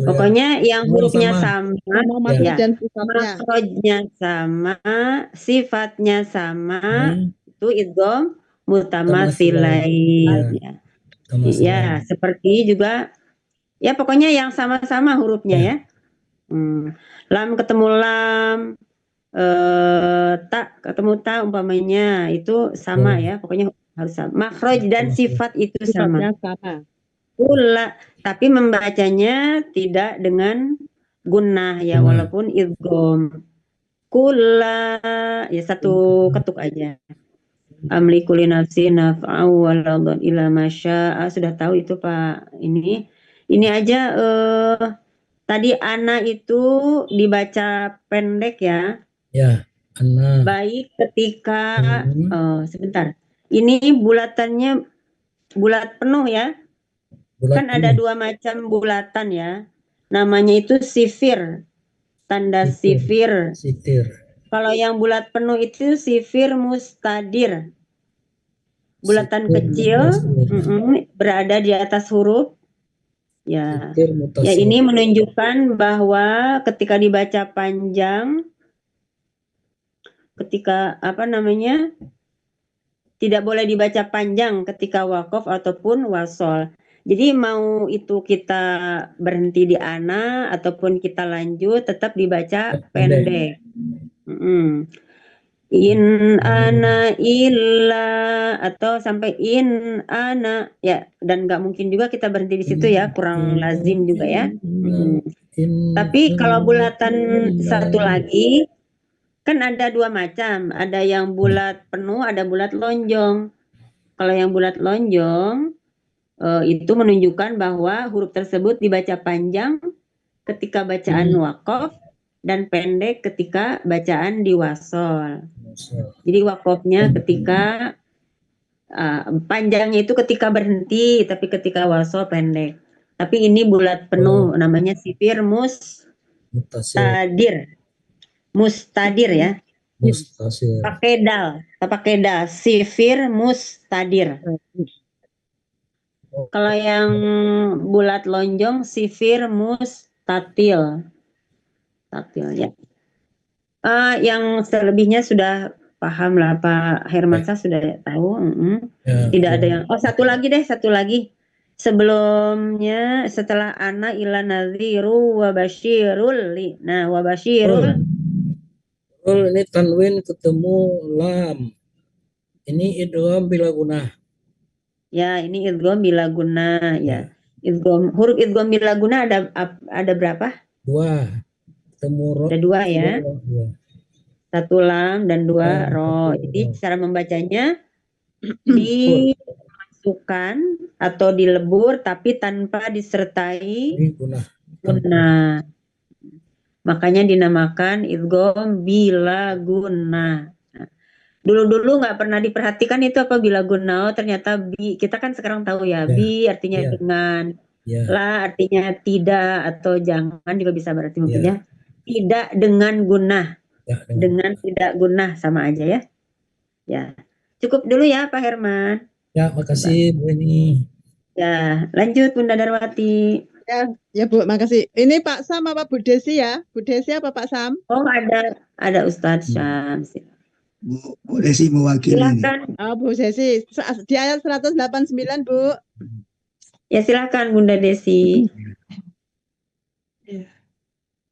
Pokoknya yang hurufnya sama, makhrajnya sama, sifatnya sama, itu idgham mutamasilain. Ya, seperti juga ya pokoknya yang sama-sama hurufnya ya. Lam ketemu lam, tak ketemu ta umpamanya itu sama ya, pokoknya harus sama. Makhraj dan sifat itu sama. Kulla, tapi membacanya tidak dengan gunnah ya, walaupun idgham. Kulla ya satu ketuk aja. Amliku li nafsi naf'an wa la dharran illa ma syaa. Sudah tahu itu Pak. Ini aja tadi ana itu dibaca pendek ya. Ya. Ana. baik ketika sebentar. ini bulatannya bulat penuh ya. Bulat Kan ada penuh. dua macam bulatan ya. Namanya itu sifir, tanda sifir. Sitir. Kalau yang bulat penuh itu sifir mustadir. Bulatan Sitir kecil mutasir. berada di atas huruf. Ya, Sitir ya mutasir. ini menunjukkan bahwa ketika dibaca panjang, ketika apa namanya, tidak boleh dibaca panjang ketika wakof ataupun wasol. Jadi mau itu kita berhenti di ana ataupun kita lanjut, tetap dibaca pendek. In ana illa atau sampai in ana ya, dan nggak mungkin juga kita berhenti di situ ya, kurang lazim juga ya. Tapi kalau bulatan satu lagi kan ada dua macam, ada yang bulat penuh, ada bulat lonjong. Kalau yang bulat lonjong itu menunjukkan bahwa huruf tersebut dibaca panjang ketika bacaan wakof dan pendek ketika bacaan diwasol. Jadi wakofnya ketika panjangnya itu ketika berhenti, tapi ketika wasol pendek. Tapi ini bulat penuh, namanya sifir mustadir. Mustadir ya. Mustasir. Pakai dal, sifir mustadir. Kalau yang bulat lonjong sifir mustatil. Tatil ya. Yang selebihnya sudah paham lah Pak Hermansyah, sudah tahu. Tidak ada yang. Oh, satu lagi. Sebelumnya setelah ana ila nadhiru wa basyirul li. Nah, wa basyirul. Ini tanwin ketemu lam. Ini idgham bila gunah. Ya, ini idgham bila gunah ya. Huruf idgham bila gunah ada berapa? 2. Ketemu ro. Ada 2 ya. 1 lam dan 2 ro. Jadi cara membacanya dimasukkan atau dilebur tapi tanpa disertai gunah. Makanya dinamakan idgham bila gunah. Dulu-dulu nggak pernah diperhatikan itu apa bila gunah. Oh, ternyata kita kan sekarang tahu ya. Bi artinya dengan, la artinya tidak atau jangan juga bisa berarti mungkin ya. Tidak dengan gunah. Dengan tidak gunah sama aja ya. Ya. Cukup dulu ya Pak Herman. Ya, makasih Bu Eni. Ya, lanjut Bunda Darwati. Ya Bu, makasih. Ini Pak Sam apa Bu Desi ya? Bu Desi apa Pak Sam? Oh, ada Ustadz Syams. Bu Desi mewakili. Silakan. Oh, Bu Desi. Di ayat 189, Bu. Ya, silakan Bunda Desi.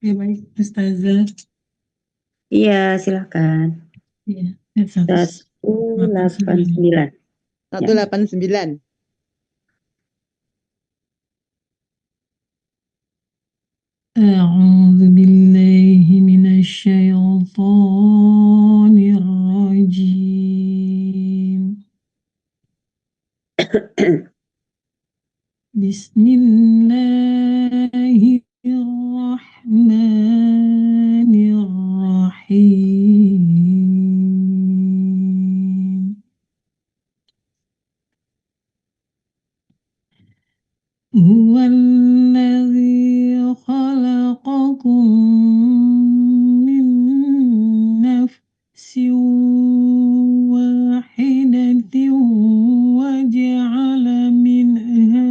Ya baik, Ustazah. Iya, silakan. Iya, 189. 189. أعوذ بالله من الشيطان الرجيم بسم الله الرحمن الرحيم هو الذي خلقكم من نفس واحدة وجعل منها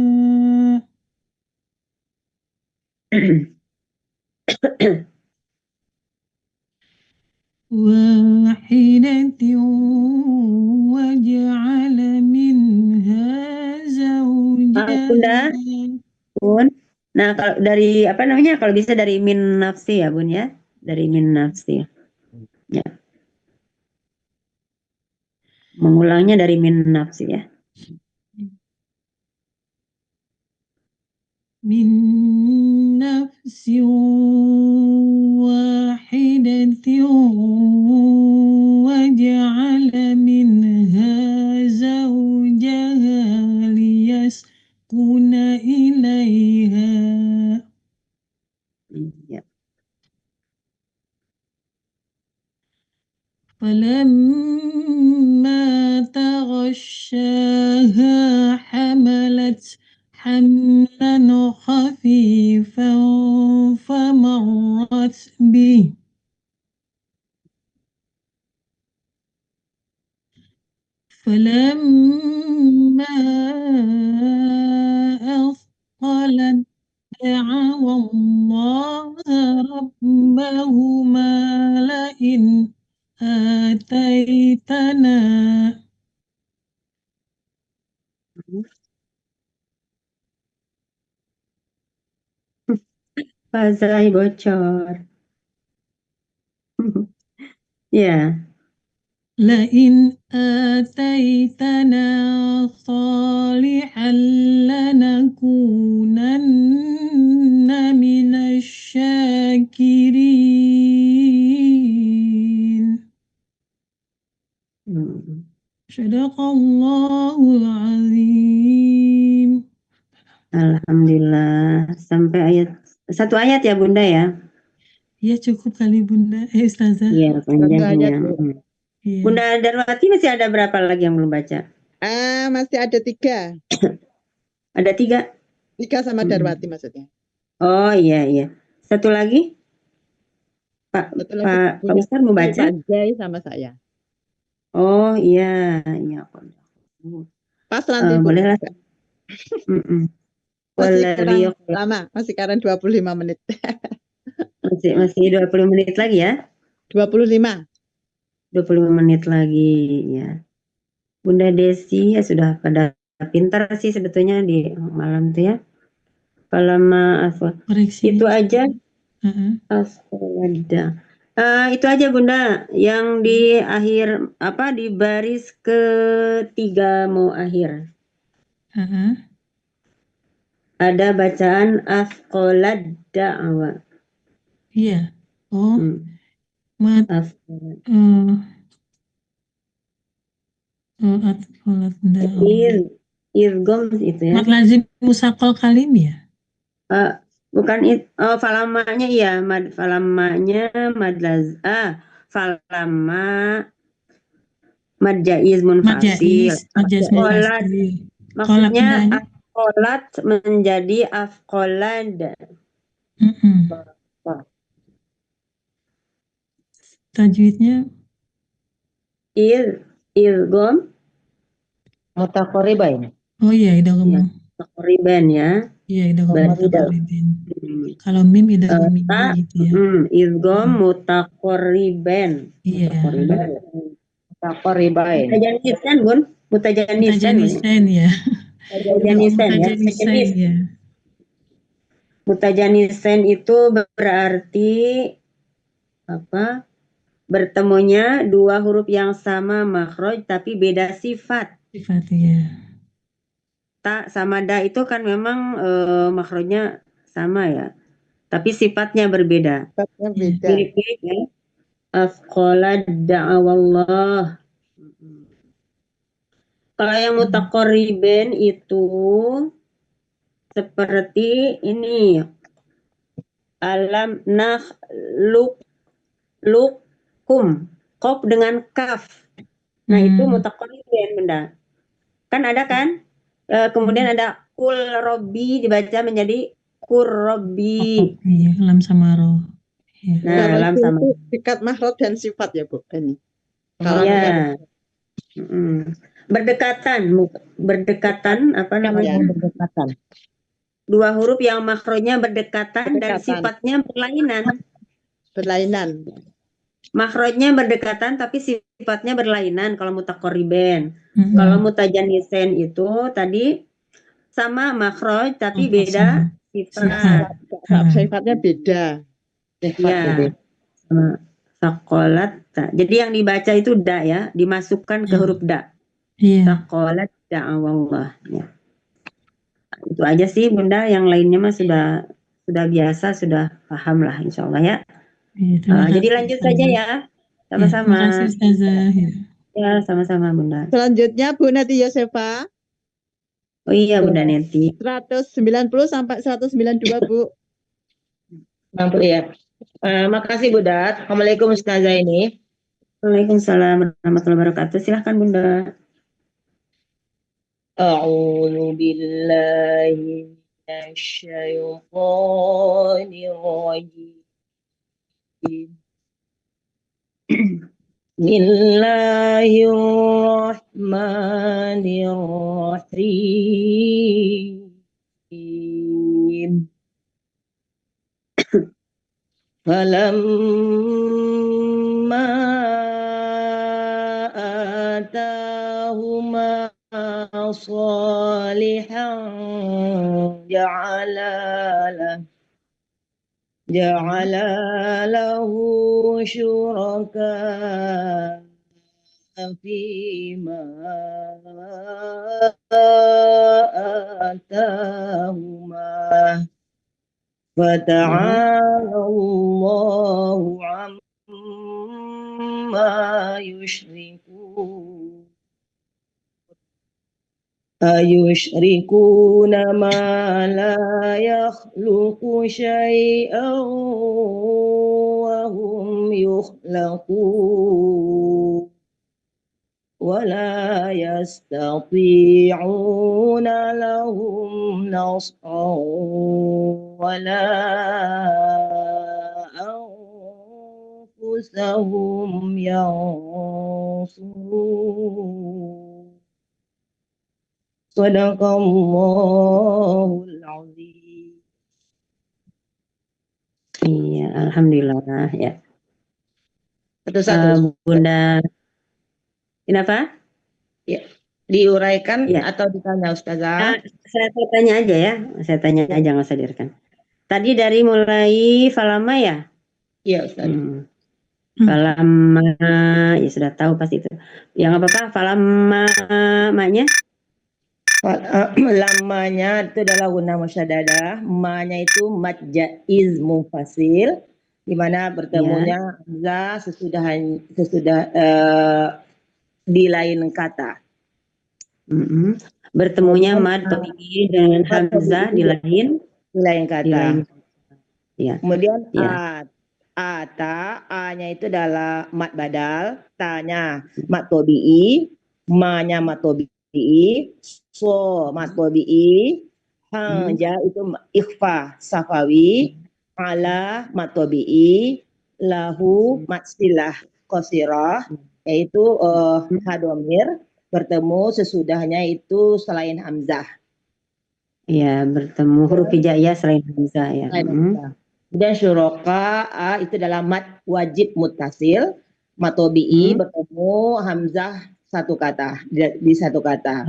وجعل منها زوجها. Bun. Nah, kalau dari apa namanya? Kalau bisa dari min nafsi ya, Bun ya. Dari min nafsi. Ya. Mengulangnya dari min nafsi ya. Min nafsi wahidatin waja'ala minha zawjaha liyaskuna ilaiha. Ya. فلما تغشاها حملت حملا خفيفا فمرت به فلما أثقلت دعوا الله ربهما لئن آتيتنا Fazai bocor. Ya, لئن آتيتنا صالحا لنكونن من الشاكرين صدق الله العظيم. Alhamdulillah. Sampai satu ayat ya Bunda ya? Ya cukup kali Bunda, Ustazah. Iya, Satu panjangnya. ayat, Bu. Iya. Bunda Darwati masih ada berapa lagi yang belum baca? Masih ada 3. Ada 3? 3 sama Darwati maksudnya. Oh iya. Satu lagi? Pak Satu lagi Pak Ustadz mau baca? Pak Jai sama saya. Oh iya. Pas nanti Bu. Boleh lah. Masih sekarang lama, masih sekarang 25 menit. Masih 20 menit lagi ya? 25. 25 menit lagi ya. Bunda Desi ya sudah pada pintar sih sebetulnya di malam tuh ya. Palama aswa. Itu aja. Aswada. Itu aja Bunda yang di akhir di baris ketiga mau akhir. Ada bacaan afqolad da'wa. Iya. Oh. Irgom itu ya. Mat lazim musaqal kalim ya? Bukan falamanya iya, falamanya falama mad jaiz munfasil. Maksudnya afqolat menjadi afqolad. Tajwidnya Irgom mutaqoribain. Oh iya, idgham. Mutaqoriban ya. Iya, idgham mutaqoriban. Kalau mim idgham mim gitu ya. Idgham mutaqoriban. Iya. Mutaqoribain. Mutajanisan, Bun. Mutajanisan ya. Mutajanisan ya. Mutajanisan itu berarti apa? Bertemunya dua huruf yang sama makhraj tapi beda sifat. Sifat ya. Ta sama da itu kan memang makhrajnya sama ya. Tapi sifatnya berbeda. Sifatnya beda. Mirip-mirip ya. Afqolad da'awallah. Kalau yang mutaqorriben itu seperti ini. Alam nakhluqukum. Qaf dengan kaf. Nah itu mutaqorriben Bunda. Kan ada kan? Kemudian ada kul robbi dibaca menjadi kurrobi. Iya, lam sama roh. Ya. Nah, lam sama itu dekat makhraj dan sifat ya Bu ini. Iya. Berdekatan apa namanya? Berdekatan. Dua huruf yang makhrajnya berdekatan dan sifatnya berlainan. Makhrajnya berdekatan tapi sifatnya berlainan kalau mutaqorriben. Kalau mutajanisen itu tadi sama makhraj tapi beda sifat. Sifatnya beda. Ya. Sakolat. Jadi yang dibaca itu da ya, dimasukkan ke huruf da. Sakolat da'awallah. Ya. Itu aja sih Bunda, yang lainnya mah sudah biasa, sudah paham lah insya Allah ya. Jadi lanjut saja ya, sama-sama. Terima kasih Ustazah. Ya, sama-sama Bunda. Selanjutnya Bu Neti Yosefa. Oh iya Bunda Neti. 190 sampai 192 Bu. 90 ya. Makasih Bunda. Assalamualaikum Ustazah ini. Waalaikumsalam warahmatullahi wabarakatuh. Silahkan Bunda. أعوذ بالله من الشيطان الرجيم بسم الله الرحمن الرحيم فلما آتاهما صالحا جعل له شركاء فيما آتاهما فتعالى الله عما يشركون أيشركون ما لا يخلق شيئا وهم يخلقون ولا يستطيعون لهم نصرا ولا أنفسهم ينصرون Sadaqallahul azim. Iya, alhamdulillah ya. Satu-satu. Bunda, kenapa? Ya, diuraikan Ya. atau ditanya Ustazah? Saya tanya aja ya. Saya tanya aja, nggak usah direkan. Tadi dari mulai falama ya? Iya Ustaz. Falama, ya sudah tahu pasti itu. Yang apa-apa, falama maknya? Lamanya itu adalah guna musyaddadah, ma-nya itu mad jaiz munfasil, di mana bertemunya hamzah sesudah di lain kata. Bertemunya mad tabi'i dengan hamzah di lain kata. Ya. Kemudian ata, a-nya itu adalah mad badal, ta-nya mad tabi'i, ma-nya mad tabi'i, so mad tabi'i, ja itu ikhfa safawi, ala mad tabi'i, lahu mad silah qasirah, yaitu hadomir bertemu sesudahnya itu selain hamzah. Ya, bertemu huruf hijaiyah selain hamzah ya. Dan syuroka itu adalah mad wajib muttasil, mad tabi'i bertemu hamzah satu kata di satu kata.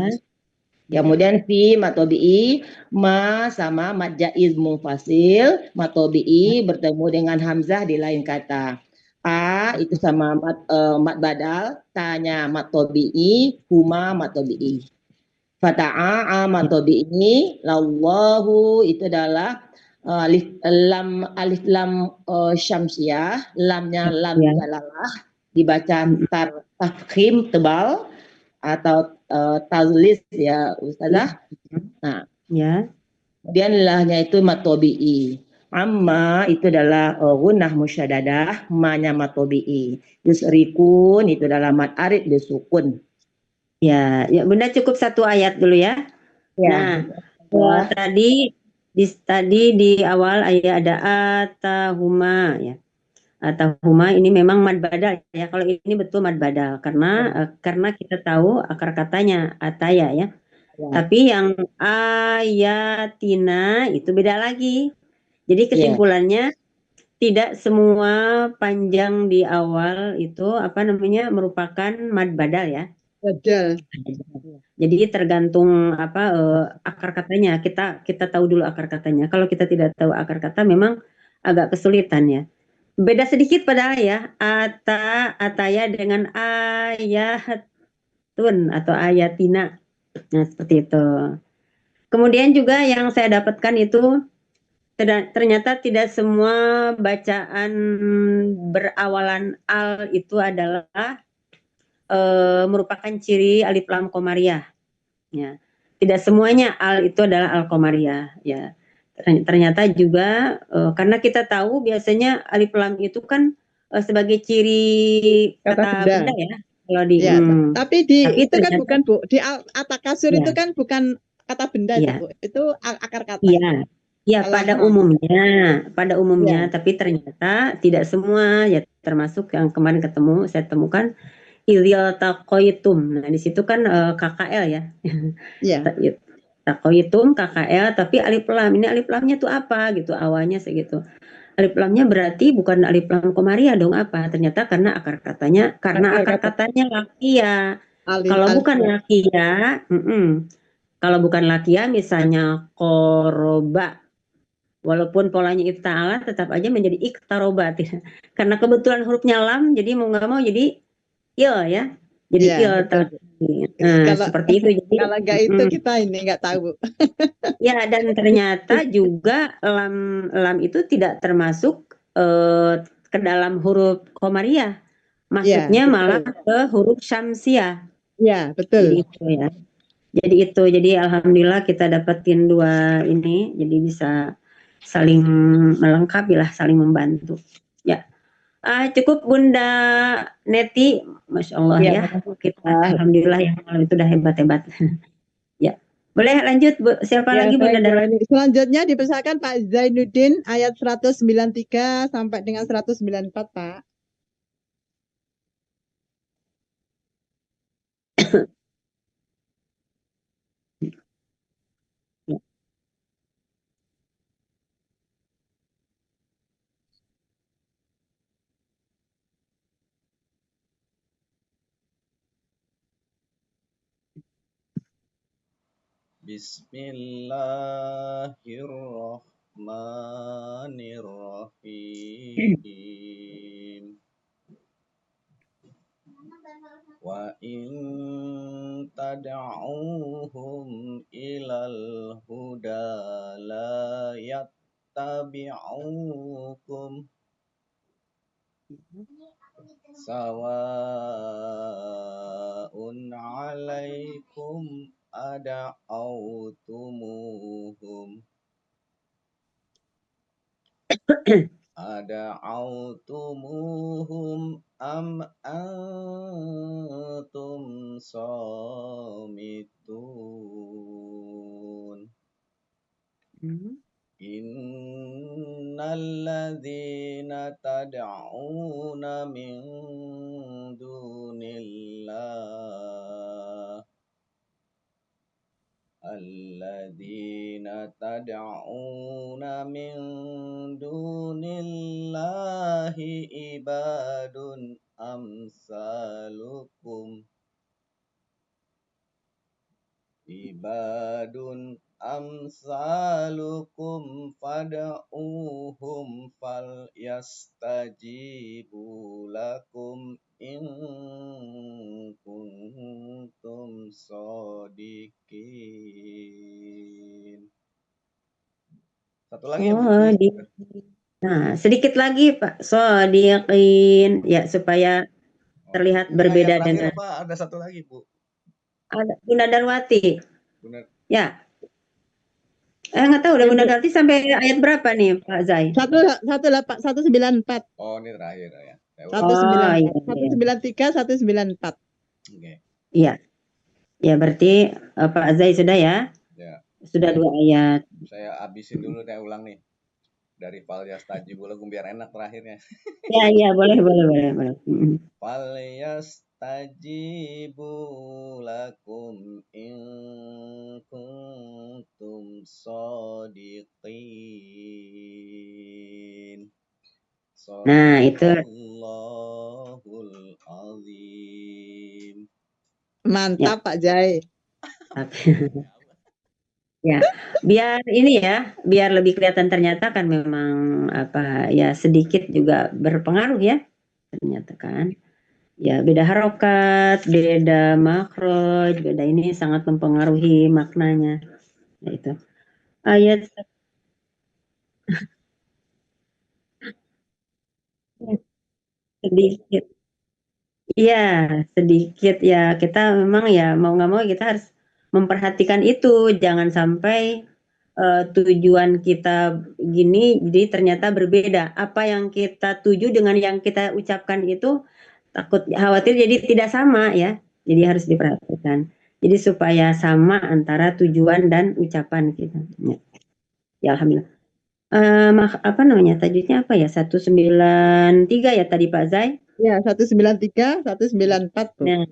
Kemudian fi mad tabi'i ma sama mad jaiz munfasil, mad tabi'i bertemu dengan hamzah di lain kata. A itu sama mad badal, ta-nya mad tabi'i, huma mad tabi'i. Fata'a mad tabi'i, lallahu itu adalah alif lam syamsiyah, lamnya lam jalalah dibaca tafkhim tebal atau tazlis ya Ustazah. Nah, kemudian lahnya itu mad tabi'i. Amma itu adalah gunnah musyaddadah, ma-nya mad tabi'i. Yusrikun itu adalah mad arid disukun. Ya, Bunda cukup satu ayat dulu ya. Nah, tadi di awal ayat ada atahuma ya. Atahuma ini memang mad badal ya. Kalau ini betul mad badal karena kita tahu akar katanya ataya ya. Tapi yang ayatina itu beda lagi. Jadi kesimpulannya tidak semua panjang di awal itu merupakan mad badal ya. Badal. Jadi tergantung akar katanya. Kita tahu dulu akar katanya. Kalau kita tidak tahu akar kata memang agak kesulitan ya. Beda sedikit padahal ya. Ataya dengan ayatun atau ayatina. Nah, seperti itu. Kemudian juga yang saya dapatkan itu ternyata tidak semua bacaan berawalan al itu adalah merupakan ciri alif lam komariah. Ya. Tidak semuanya al itu adalah al komariah. Ya. Ternyata juga karena kita tahu biasanya alif lam itu kan sebagai ciri Kata kata benda. benda ya. Kalau di Ya, tapi di tapi itu kan ternyata bukan Bu, di atakasur itu ya, kan bukan kata benda itu iya, Bu, itu akar kata. iya. Ya, Kalau pada umumnya, ya, tapi ternyata tidak semua ya, termasuk yang kemarin saya temukan idil taqoitum. Nah, di situ kan KKL ya. ya, Taqoitum KKL, tapi alif lam. Ini alif lamnya tuh apa gitu awalnya segitu. Alif lamnya berarti bukan alif lam komariah dong, apa? Ternyata karena akar katanya lakia. Kalau bukan lakia, kalau bukan lakia misalnya koroba, walaupun polanya ifta'ala tetap aja menjadi iktaroba. Karena kebetulan hurufnya lam, jadi mau nggak mau jadi il ya. Jadi ya, il betul. Kalau seperti itu. Jadi kalau nggak itu kita ini nggak tahu. ya, dan ternyata juga lam itu tidak termasuk ke dalam huruf komariah. Maksudnya betul. malah ke huruf syamsiah. Ya, Jadi betul. itu ya. Jadi alhamdulillah kita dapetin dua ini, jadi bisa saling melengkapi lah, saling membantu. Ya. Cukup Bunda Neti, Masya Allah ya. Kita alhamdulillah yang malam itu udah hebat-hebat. Ya. Boleh lanjut Bu. Siapa Ya, lagi Bunda baik, Bu Darwati? Eni. Selanjutnya dipersilakan Pak Zainuddin ayat 193 sampai dengan 194, Pak. Bismillahirrahmanirrahim. Wa in tad'uuhum ilal huda la yattabi'ukum sawa'un 'alaikum ada'autumuhum am antum samitun. Innalladzina tad'una min dunillah Alladzina tad'una min dunillahi ibadun amsalukum fad'uuhum fal yastajibu lakum in kuntum shodiqin. Satu lagi ya Bu. Nah, sedikit lagi Pak Shodiqin ya, supaya terlihat berbeda dengan apa ada satu lagi Bu? Ada Bunda Darwati. Ya. Nggak tahu udah Ya, Bunda Bu. Darwati sampai ayat berapa nih Pak Zai? 194. Oh, ini terakhir ya. 193, 194. Oke. Iya. Ya, berarti Pak Zai sudah ya? Ya. Sudah 2 ayat. Saya habisin dulu, saya ulang nih. Dari fal yastajibu lakum biar enak terakhirnya. Ya, boleh. Fal yastajibu lakum in kuntum shodiqin. Nah, itu. Allahul azim. Mantap ya. Pak Zai. Ya, biar ini ya, biar lebih kelihatan, ternyata kan memang ya sedikit juga berpengaruh ya, ternyata kan. Ya, beda harokat, beda makhraj, beda ini sangat mempengaruhi maknanya. Ya, itu. Ayat sedikit. Iya, sedikit ya. Kita memang ya mau nggak mau kita harus memperhatikan itu, jangan sampai tujuan kita gini, jadi ternyata berbeda. Apa yang kita tuju dengan yang kita ucapkan itu takut khawatir jadi tidak sama ya. Jadi harus diperhatikan. Jadi supaya sama antara tujuan dan ucapan kita. Ya, alhamdulillah. Apa namanya tajwidnya apa ya? 193 ya tadi Pak Zai? Ya, 193, 194, Bu. Nah,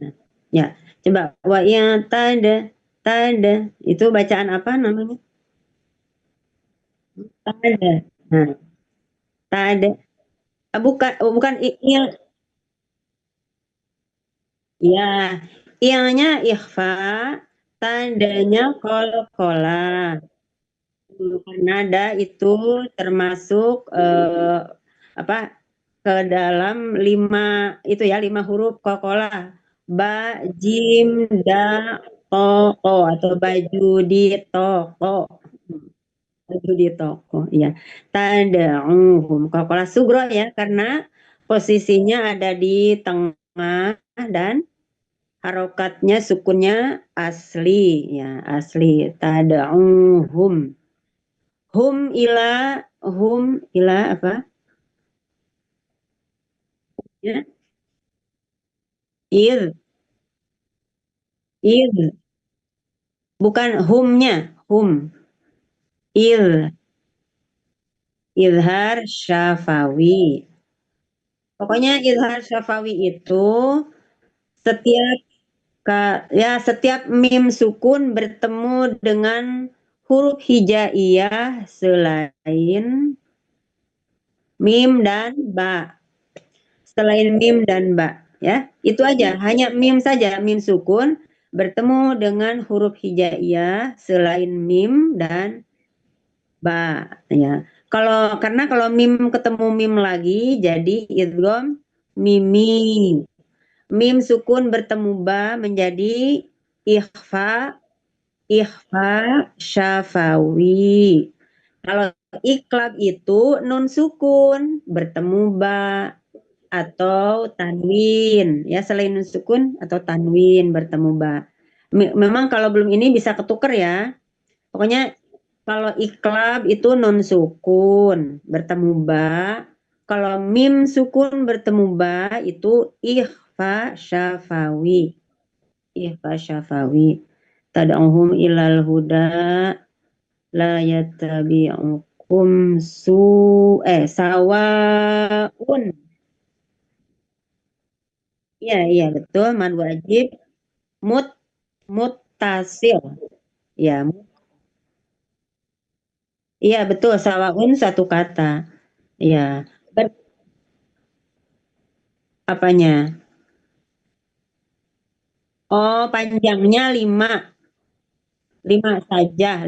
ya. Coba wa yang tada itu bacaan apa namanya? Tada. Nah, tada. Bukan iya. Ya, ianya ikhfa, tandanya qalqalah. Nada itu termasuk apa ke dalam 5 itu ya 5 huruf qalqalah. Ba, jim, da, to, atau baju di toko. Baju di toko, ya. Tad'uhum. Qalqalah sugro ya karena posisinya ada di tengah dan harokatnya sukunnya asli ya asli tad'uhum hum ila apa ya id bukan humnya izhar syafawi pokoknya izhar syafawi itu setiap setiap mim sukun bertemu dengan huruf hijaiyah selain mim dan ba. Selain mim dan ba, ya. Itu aja, hanya mim saja, mim sukun bertemu dengan huruf hijaiyah selain mim dan ba, ya. Karena kalau mim ketemu mim lagi jadi idgham mimi. Mim sukun bertemu ba menjadi ikhfa syafawi. Kalau iklab itu nun sukun bertemu ba atau tanwin ya selain nun sukun atau tanwin bertemu ba. Memang kalau belum ini bisa ketuker ya. Pokoknya kalau iklab itu nun sukun bertemu ba. Kalau mim sukun bertemu ba itu ikhfa syafawi. Ikhfa syafawi. Tad'uhum ilal huda la yattabi'ukum sawaun. Iya betul mad wajib muttasil. Ya. Iya betul sawaun satu kata. Iya. Apanya? Oh, panjangnya 5. 5 saja.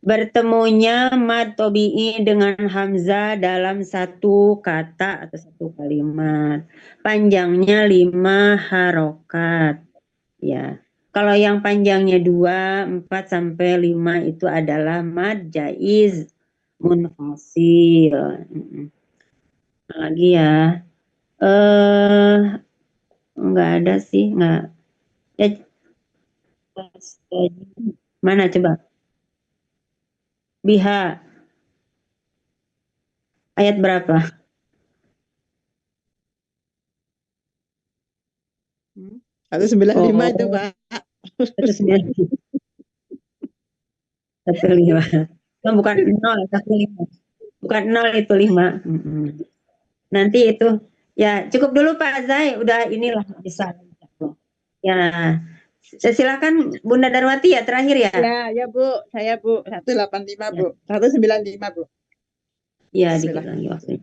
Bertemunya mad tobi'i dengan hamzah dalam satu kata atau satu kalimat. Panjangnya 5 harokat. Ya. Kalau yang panjangnya 2, 4 sampai 5 itu adalah mad jaiz munfasil. Lagi ya. Enggak ada sih, enggak. Mana coba? Biha. Ayat berapa? Hmm? 195 itu, Pak. 195. 15. Bukan 0, 15. Bukan 0 itu 5. Nanti itu. Ya, cukup dulu Pak Zai. Udah inilah bisa. Ya. Silakan Bunda Darwati ya terakhir ya. Ya Bu. Saya Bu. 185 Bu. 195 Bu. Ya, dikit lagi waktunya.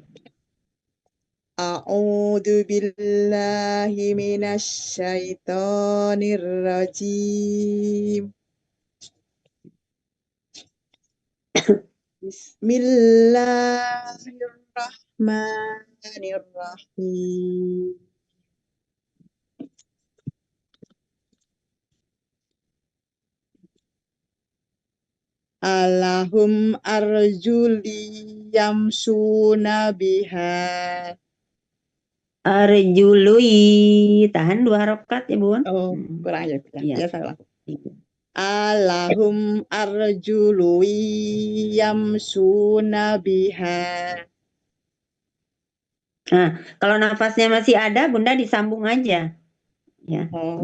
A'udzu billahi minasy syaithanir rajim. Bismillahirrahmanirrahim. Allahum arjuli yamsuna biha. Arjului. Tahan 2 harokat ya Bun. Oh, kurang ya. Ya salah. alahum arjulu yamsuna biha. Nah, kalau nafasnya masih ada, Bunda disambung aja. Ya, Oh.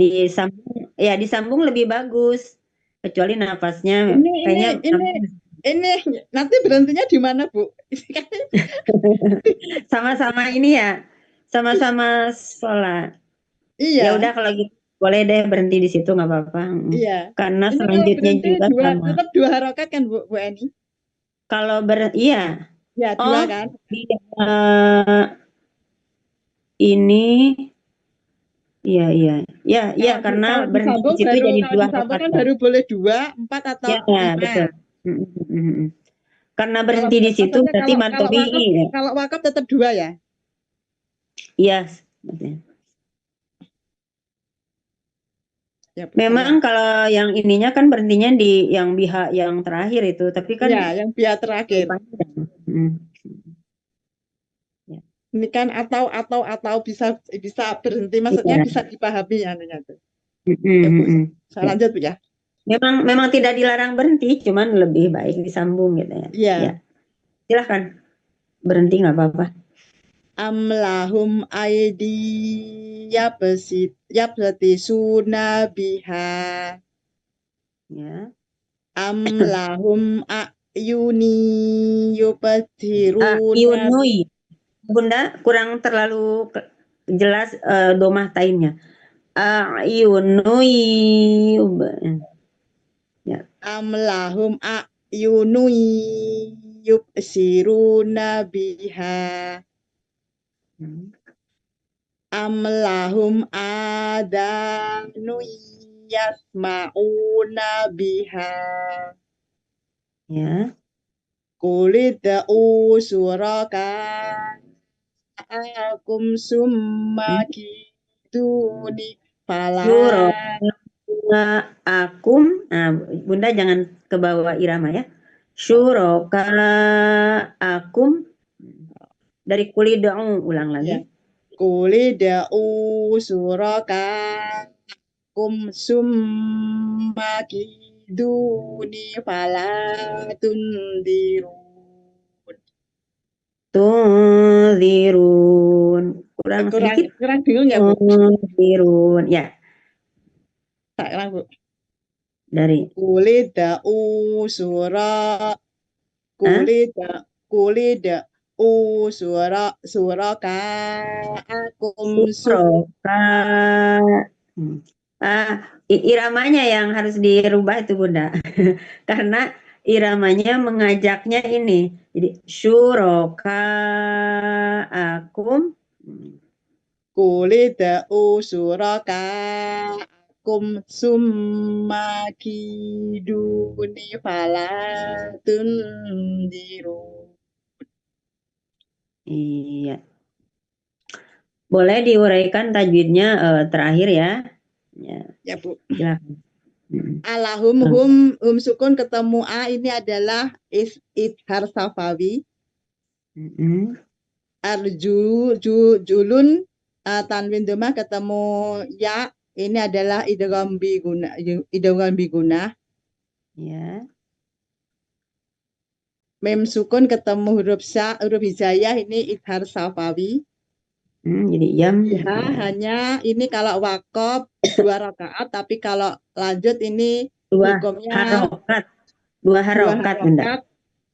disambung lebih bagus. Kecuali nafasnya kayaknya Ini nanti berhentinya di mana, Bu? sama-sama ini ya, sama-sama sholat. Iya. Ya udah kalau gitu boleh deh berhenti di situ nggak apa-apa. Iya. Karena Ini kalau selanjutnya berhenti juga sama. tetap 2 harokat kan, Bu Eni? Kalau iya. Ya, 2 kan? Ini iya karena Kalau berhenti di disambung situ jadi kalau 2 disambung harokat. kan baru boleh 2, 4 atau 5. Betul. Karena berhenti di situ berarti mantobi'i ya. Kalau wakaf tetap 2 ya? Iya. Ya, memang kalau yang ininya kan berhentinya di yang biha yang terakhir itu, tapi kan ya, yang biha terakhir. Ya. Ini kan atau bisa berhenti, maksudnya bisa dipahami anunya tuh. Ya, Bu. Saya lanjut Bu ya. Memang tidak dilarang berhenti, cuman lebih baik disambung gitu ya. Iya. Ya. Silahkan berhenti nggak apa-apa. Amlahum aidi yabsati biha. Ya. Amlahum ayuni yubsiruna. Yunui. Bunda kurang terlalu jelas domah tainnya. Yunui. Ya. Amlahum ayunui yubsiruna biha. Amlahum adanu yasma'una biha. Ya. Qulid'u suraka akum summa kiduni fala. Akum, nah Bunda jangan ke bawah irama ya. Syuroka akum dari kulid'u, ulang lagi. Ya. Qulid'u suraka akum summa kiduni fala tunzirun. Kurang bingung ya, Bu? Tunzirun, ya. Tak Bu. Dari Qulid'u suraka akum suraka. Iramanya yang harus dirubah itu Bunda. Karena iramanya mengajaknya ini. Jadi syuroka akum. Qulid'u suraka akum summa kiduni falatun diru. Iya. Boleh diuraikan tajwidnya terakhir ya. Ya Bu. Silakan. Alahum hum sukun ketemu a ini adalah idhar safawi. Julun tanwin domah ketemu ya ini adalah idgham biguna. Ya. Mem sukun ketemu huruf hijaiyah ini idhar safawi. Jadi yam. Hanya ini kalau wakaf 2 rakaat, tapi kalau lanjut ini hukumnya 2 harokat.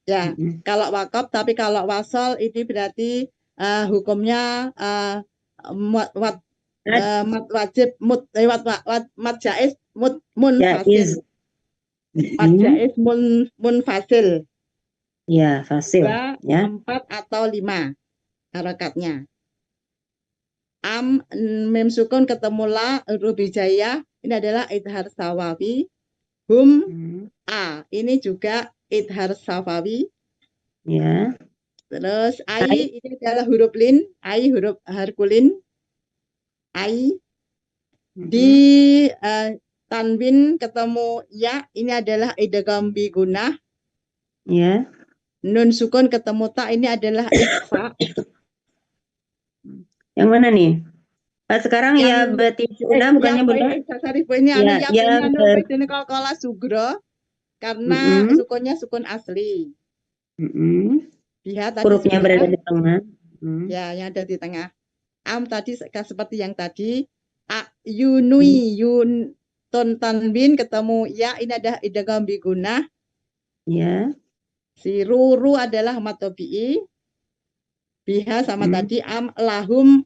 Ya, kalau wakaf, tapi kalau wasol ini berarti hukumnya mat wajib mat jaiz munfasil. Mat jaiz munfasil. Ya, fasil. 2, 4 atau 5 harakatnya. Mem sukun ketemu la huruf hijaiyah ini adalah idhar sawawi. A ini juga idhar sawawi. Ya. Terus ai ini adalah huruf lin, ai huruf harkulin. Ai di tanwin ketemu ya ini adalah idgham bigunah. Ya. Nun sukun ketemu ta ini adalah ikhfa. Yang mana nih? Sekarang ya Yang berarti Bunda bukannya Bunda? sorry Bu, ini anu Ya, ya ya ini anu ber- bedene qalqalah sugro karena Mm-mm, sukunnya sukun asli. mm-mm. Biha tadi Hurufnya berada sudah di tengah. Mm. ya yang ada di tengah. Am tadi seperti yang tadi. Yunui yun ton tanwin ketemu ya ini ada idgham bi gunnah. Ya. Si ruru adalah matobi'i. Biha sama Mm. tadi am lahum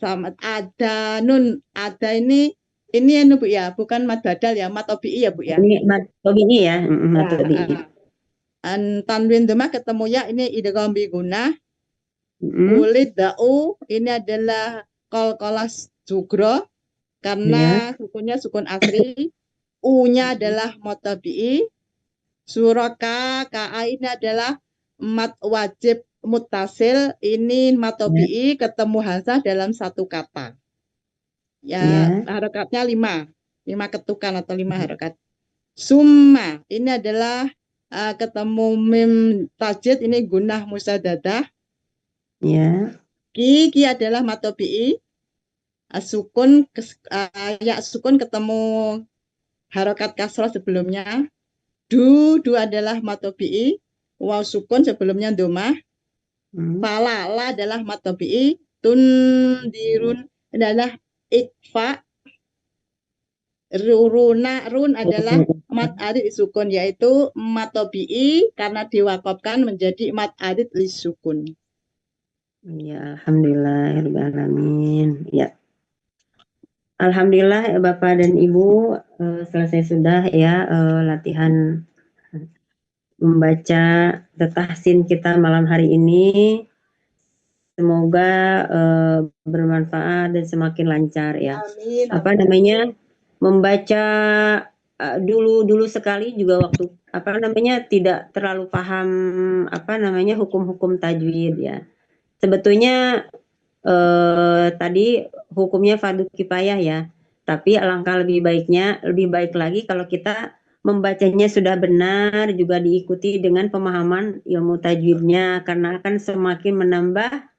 sama ada nun ada ini anu Bu ya, bukan mad badal ya, matobi'i ya Bu ya. Ini matobi'i ya, matobi'i. Tanwin dhamma ketemu ya ini idgham bi gunnah. Mm. Ulid da'u ini adalah qalqalah sugro karena sukunnya sukun asli. U-nya adalah matobi'i. Suraka ka ini adalah mat wajib muttasil, ini matobi'i ketemu hamzah dalam satu kata. Ya, harokatnya 5 ketukan atau 5 harokat. Summa ini adalah ketemu mim tajid ini gunnah musadadah. Ya. Ki adalah matobi'i. Sukun ya sukun ketemu harokat kasroh sebelumnya. Du adalah matobi'i. Waw sukun sebelumnya domah. Fala la adalah matobi'i. Tun dirun adalah ikfa. Run adalah mat arid sukun yaitu matobi'i karena diwakafkan menjadi mat arid lisukun. Ya, alhamdulillahirrahmanirrahim. Ya. Alhamdulillah ya Bapak dan Ibu, selesai sudah ya latihan membaca tahsin kita malam hari ini. Semoga bermanfaat dan semakin lancar ya. Amin. Apa namanya? Membaca dulu sekali juga waktu tidak terlalu paham hukum-hukum tajwid ya. Sebetulnya tadi hukumnya fardu kifayah ya. Tapi alangkah lebih baik lagi kalau kita membacanya sudah benar juga diikuti dengan pemahaman ilmu tajwidnya karena akan semakin menambah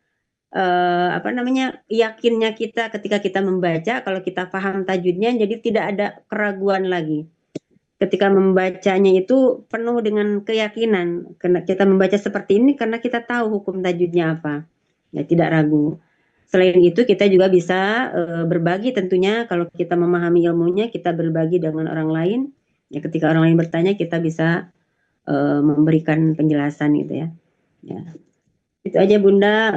yakinnya kita ketika kita membaca. Kalau kita paham tajwidnya jadi tidak ada keraguan lagi. Ketika membacanya itu penuh dengan keyakinan. Karena kita membaca seperti ini karena kita tahu hukum tajwidnya apa. Ya tidak ragu. Selain itu kita juga bisa berbagi tentunya kalau kita memahami ilmunya kita berbagi dengan orang lain. Ya ketika orang lain bertanya kita bisa memberikan penjelasan gitu ya. Ya. Itu aja Bunda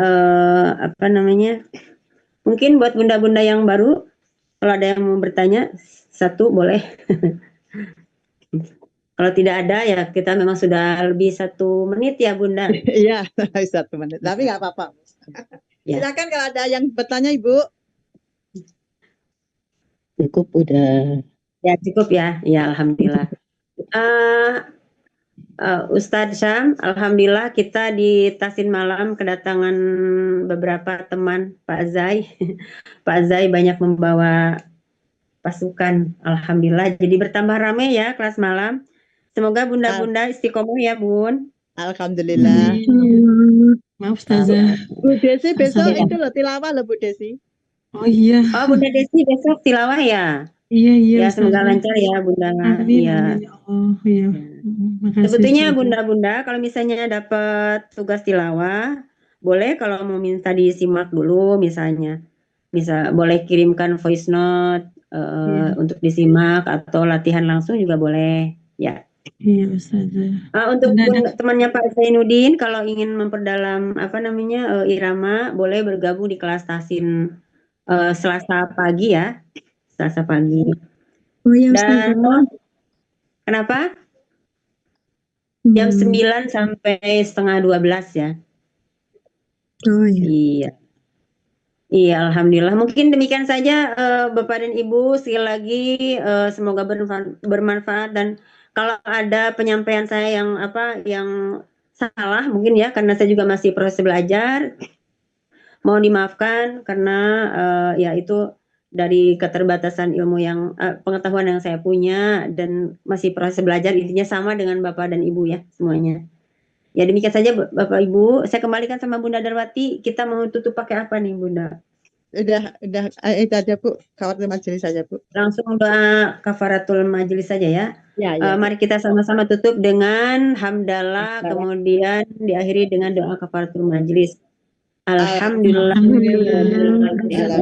mungkin buat bunda-bunda yang baru kalau ada yang mau bertanya satu boleh. Kalau tidak ada ya kita memang sudah lebih 1 menit ya Bunda. Iya 1 menit tapi nggak apa-apa. Ya. Silakan kalau ada yang bertanya Ibu. Cukup udah. Ya cukup ya. Ya alhamdulillah. Ustadz Syam, alhamdulillah kita di Tahsin Malam kedatangan beberapa teman Pak Zai. Pak Zai banyak membawa pasukan, alhamdulillah. Jadi bertambah ramai ya kelas malam. Semoga bunda-bunda istiqomah ya Bun. Alhamdulillah. Maaf Ustazah. Bu Desi besok itu loh tilawah loh Bu Desi. Oh iya. Oh Bunda Desi besok tilawah ya. Iya. Ya semoga lancar ya Bunda. Amin, Ya. amin ya Allah. Iya. Makasih. Sebetulnya bunda-bunda kalau misalnya dapat tugas tilawah, boleh kalau mau minta disimak dulu misalnya. Boleh kirimkan voice note untuk disimak atau latihan langsung juga boleh. Ya. Iya Ustazah. Untuk temannya Pak Zainuddin kalau ingin memperdalam irama, boleh bergabung di kelas Tahsin Selasa pagi ya. Selasa pagi. Oh iya Ustazah. Dan kenapa? Jam 9 sampai setengah 12 ya. Oh iya. Iya, alhamdulillah. Mungkin demikian saja Bapak dan Ibu. Sekali lagi semoga bermanfaat dan kalau ada penyampaian saya yang salah mungkin ya karena saya juga masih proses belajar. Mohon dimaafkan karena ya itu dari keterbatasan ilmu pengetahuan yang saya punya dan masih proses belajar, intinya sama dengan Bapak dan Ibu ya semuanya. Ya demikian saja Bapak Ibu, saya kembalikan sama Bunda Darwati. Kita mau tutup pakai apa nih Bunda? Itu aja Bu, kafaratul majelis saja Bu. Langsung doa kafaratul majelis saja ya. Ya. Mari kita sama-sama tutup dengan hamdalah, kemudian diakhiri dengan doa kafaratul majelis. Alhamdulillah. Alhamdulillah.